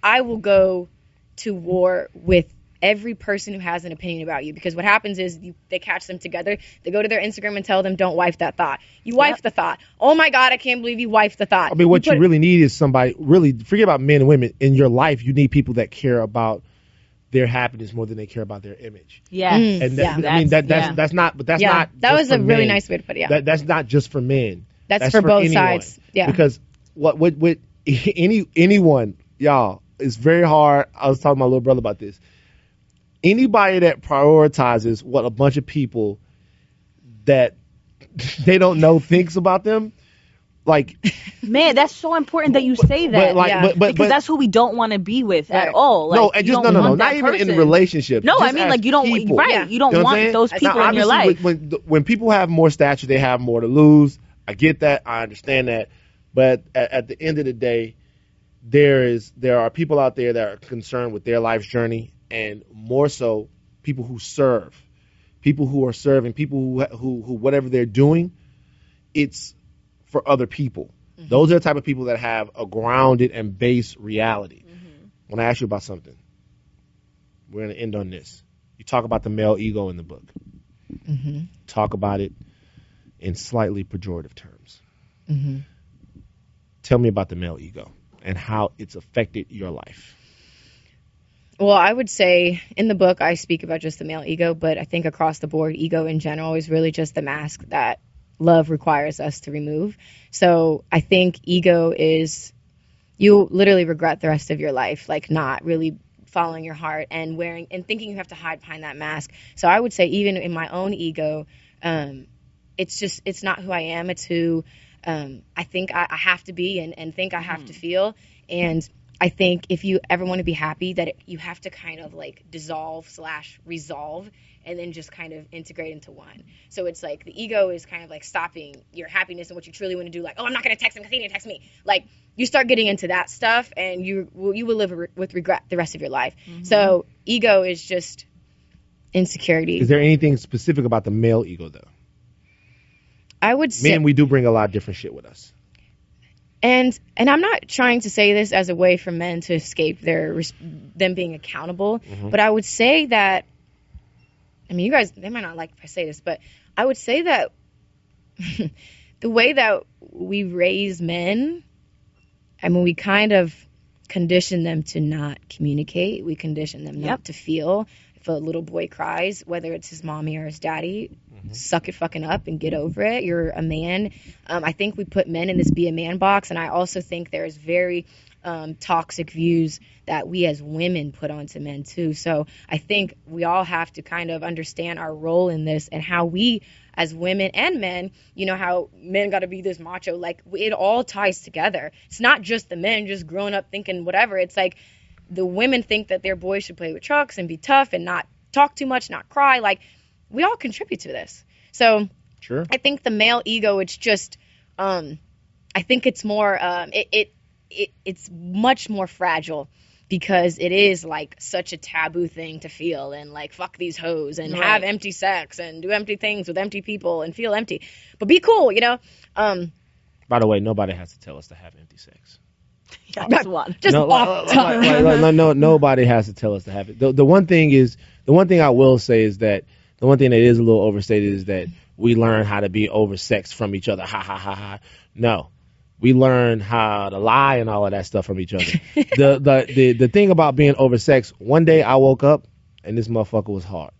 I will go to war with every person who has an opinion about you, because what happens is they catch them together, they go to their Instagram and tell them, don't wife that thought. You wife the thought. Oh my God, I can't believe you wifed the thought.
I mean, what you really need is somebody, really, forget about men and women, in your life, you need people that care about their happiness more than they care about their image.
Yeah.
And I mean, that's not, but that's not.
That was a really
men.
nice way to put it.
That's not just for men.
That's for both
anyone.
sides. Yeah.
Because with anyone, y'all, it's very hard. I was talking to my little brother about this. Anybody that prioritizes what a bunch of people that they don't know thinks about them, like,
man, that's so important that you say that. Because that's who we don't want to be with at all. Like,
no, and just no, not even in a relationship.
No,
just
I mean, like, you don't,
people.
right? You don't want those people in your life.
When people have more stature, they have more to lose. I get that, I understand that, but at the end of the day, there are people out there that are concerned with their life's journey, and more so, people who serve, people who are serving, people who whatever they're doing, it's for other people. Those are the type of people that have a grounded and base reality. I want to ask you about something. We're going to end on this. You talk about the male ego in the book. Talk about it in slightly pejorative terms. Tell me about the male ego and how it's affected your life.
Well, I would say in the book I speak about just the male ego, but I think across the board, ego in general is really just the mask that love requires us to remove. So I think ego is, you literally regret the rest of your life, like not really following your heart and wearing and thinking you have to hide behind that mask. So I would say even in my own ego, it's not who I am. It's who I think I have to be and think I have to feel. And I think if you ever want to be happy, that you have to kind of like dissolve/resolve and then just kind of integrate into one. So it's like the ego is kind of like stopping your happiness and what you truly want to do. Like, oh, I'm not going to text him because he didn't text me. Like, you start getting into that stuff and you will live with regret the rest of your life. So ego is just insecurity.
Is there anything specific about the male ego, though?
I would say...
Men, we do bring a lot of different shit with us.
And I'm not trying to say this as a way for men to escape them being accountable, but I would say that, I mean, you guys, they might not like if I say this, but I would say that the way that we raise men, I mean, we kind of condition them to not communicate. We condition them not to feel. If a little boy cries, whether it's his mommy or his daddy, suck it fucking up and get over it. You're a man. I think we put men in this be a man box, and I also think there's very toxic views that we as women put onto men too. So I think we all have to kind of understand our role in this and how we as women and men, you know, how men got to be this macho, like it all ties together. It's not just the men just growing up thinking whatever. It's like the women think that their boys should play with trucks and be tough and not talk too much, not cry. Like, we all contribute to this. So I think the male ego, it's just, I think it's more, it's much more fragile because it is like such a taboo thing to feel and like fuck these hoes and have empty sex and do empty things with empty people and feel empty. But be cool, you know?
By the way, nobody has to tell us to have empty sex.
Yeah, just one.
Just
nobody has to tell us to have it. The one thing I will say is that the one thing that is a little overstated is that we learn how to be oversexed from each other. Ha ha ha ha. No. We learn how to lie and all of that stuff from each other. The thing about being oversexed, one day I woke up and this motherfucker was hard.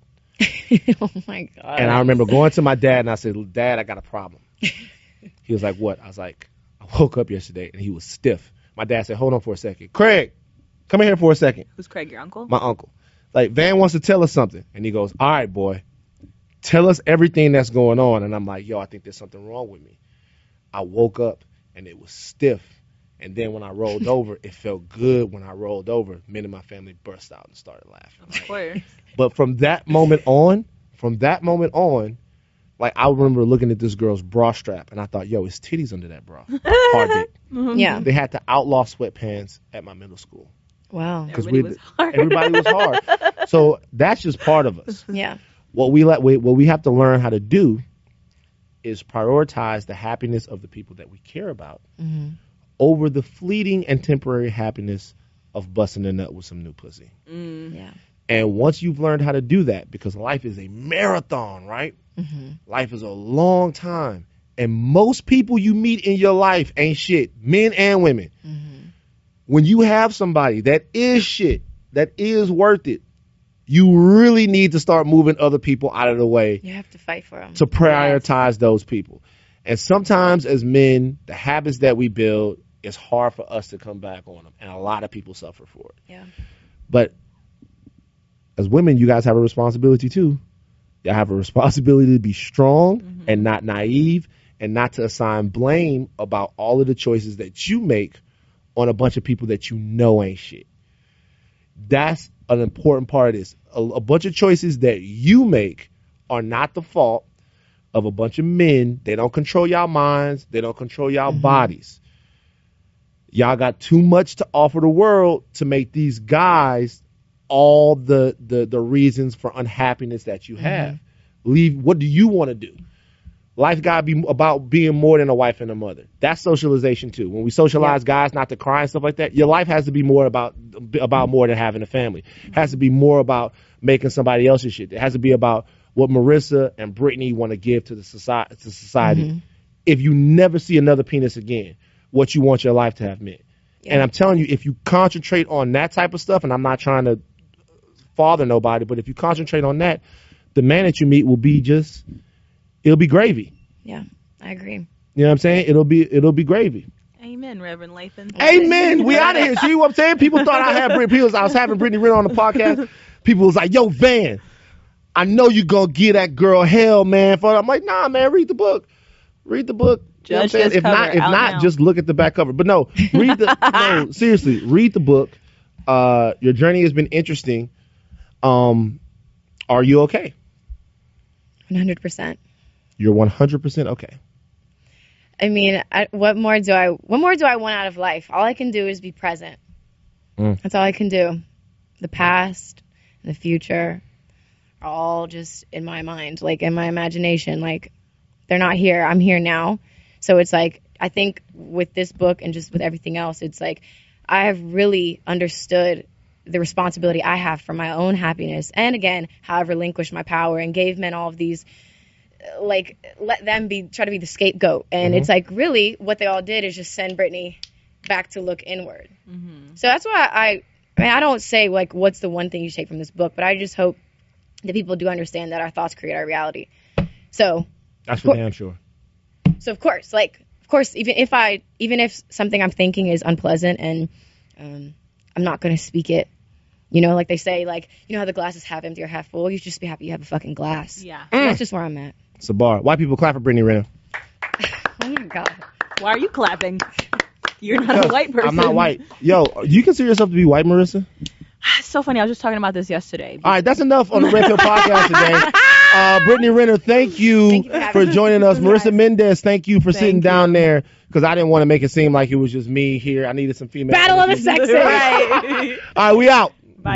Oh my God.
And I remember going to my dad and I said, Dad, I got a problem. He was like, what? I was like, I woke up yesterday and he was stiff. My dad said, hold on for a second. Craig, come in here for a second.
Who's Craig, your uncle?
My uncle. Like, Van wants to tell us something. And he goes, all right, boy, tell us everything that's going on. And I'm like, yo, I think there's something wrong with me. I woke up and it was stiff. And then when I rolled over, it felt good when I rolled over. Me and my family burst out and started laughing.
Of course.
But from that moment on, like, I remember looking at this girl's bra strap, and I thought, yo, it's titties under that bra. Hard dick.
Mm-hmm. Yeah.
They had to outlaw sweatpants at my middle school.
Wow.
Everybody was hard.
Everybody was hard. So that's just part of us.
Yeah.
What we have to learn how to do is prioritize the happiness of the people that we care about over the fleeting and temporary happiness of busting a nut with some new pussy.
Yeah.
And once you've learned how to do that, because life is a marathon, right? Life is a long time. And most people you meet in your life ain't shit, men and women. When you have somebody that is shit, that is worth it, you really need to start moving other people out of the way.
You have to fight for them.
To prioritize those people. And sometimes as men, the habits that we build, it's hard for us to come back on them. And a lot of people suffer for it.
Yeah.
But as women, you guys have a responsibility too. You have a responsibility to be strong and not naive and not to assign blame about all of the choices that you make on a bunch of people that you know ain't shit. That's an important part of this. A bunch of choices that you make are not the fault of a bunch of men. They don't control y'all minds. They don't control y'all bodies. Y'all got too much to offer the world to make these guys all the reasons for unhappiness that you have. What do you want to do? Life got to be about being more than a wife and a mother. That's socialization too. When we socialize guys not to cry and stuff like that, your life has to be more about more than having a family. It has to be more about making somebody else's shit. It has to be about what Marisa and Brittany want to give to the society. If you never see another penis again, what you want your life to have meant. And I'm telling you, if you concentrate on that type of stuff, and I'm not trying to father nobody, but if you concentrate on that, the man that you meet will be it'll be gravy.
Yeah, I agree.
You know what I'm saying? It'll be gravy.
Amen, Reverend Lathan.
Amen. We out of here. See what I'm saying? People thought I was having Brittany Renner on the podcast. People was like, yo, Van, I know you gonna give that girl hell, man. I'm like, nah, man, read the book. Read the book. You know what I'm saying? If not, just look at the back cover. But no, seriously, read the book. Your journey has been interesting. Are you okay?
100%.
You're 100% okay.
I mean, what more do I want out of life? All I can do is be present. That's all I can do. The past and the future are all just in my mind, like in my imagination. Like, they're not here. I'm here now. So it's like, I think with this book and just with everything else, it's like I have really understood the responsibility I have for my own happiness, and again, how I've relinquished my power and gave men all of these, like, let them try to be the scapegoat. And it's like, really what they all did is just send Britney back to look inward. So that's why I don't say like what's the one thing you take from this book, but I just hope that people do understand that our thoughts create our reality. So
that's for damn sure.
So of course, even if something I'm thinking is unpleasant and I'm not going to speak it, you know, like they say, like, you know how the glass is half empty or half full? You should just be happy you have a fucking glass. Yeah. So that's just where I'm at.
It's a bar. White people clap for Brittany Renner.
Oh my God.
Why are you clapping? You're not a white person.
I'm not white. Yo, you consider yourself to be white, Marisa?
It's so funny. I was just talking about this yesterday.
All right, that's enough on the Red Pill Podcast today. Brittany Renner, thank you for joining us. Marisa Mendez, thank you for sitting down there, because I didn't want to make it seem like it was just me here. I needed some female.
Battle of the sexes.
All right, we out.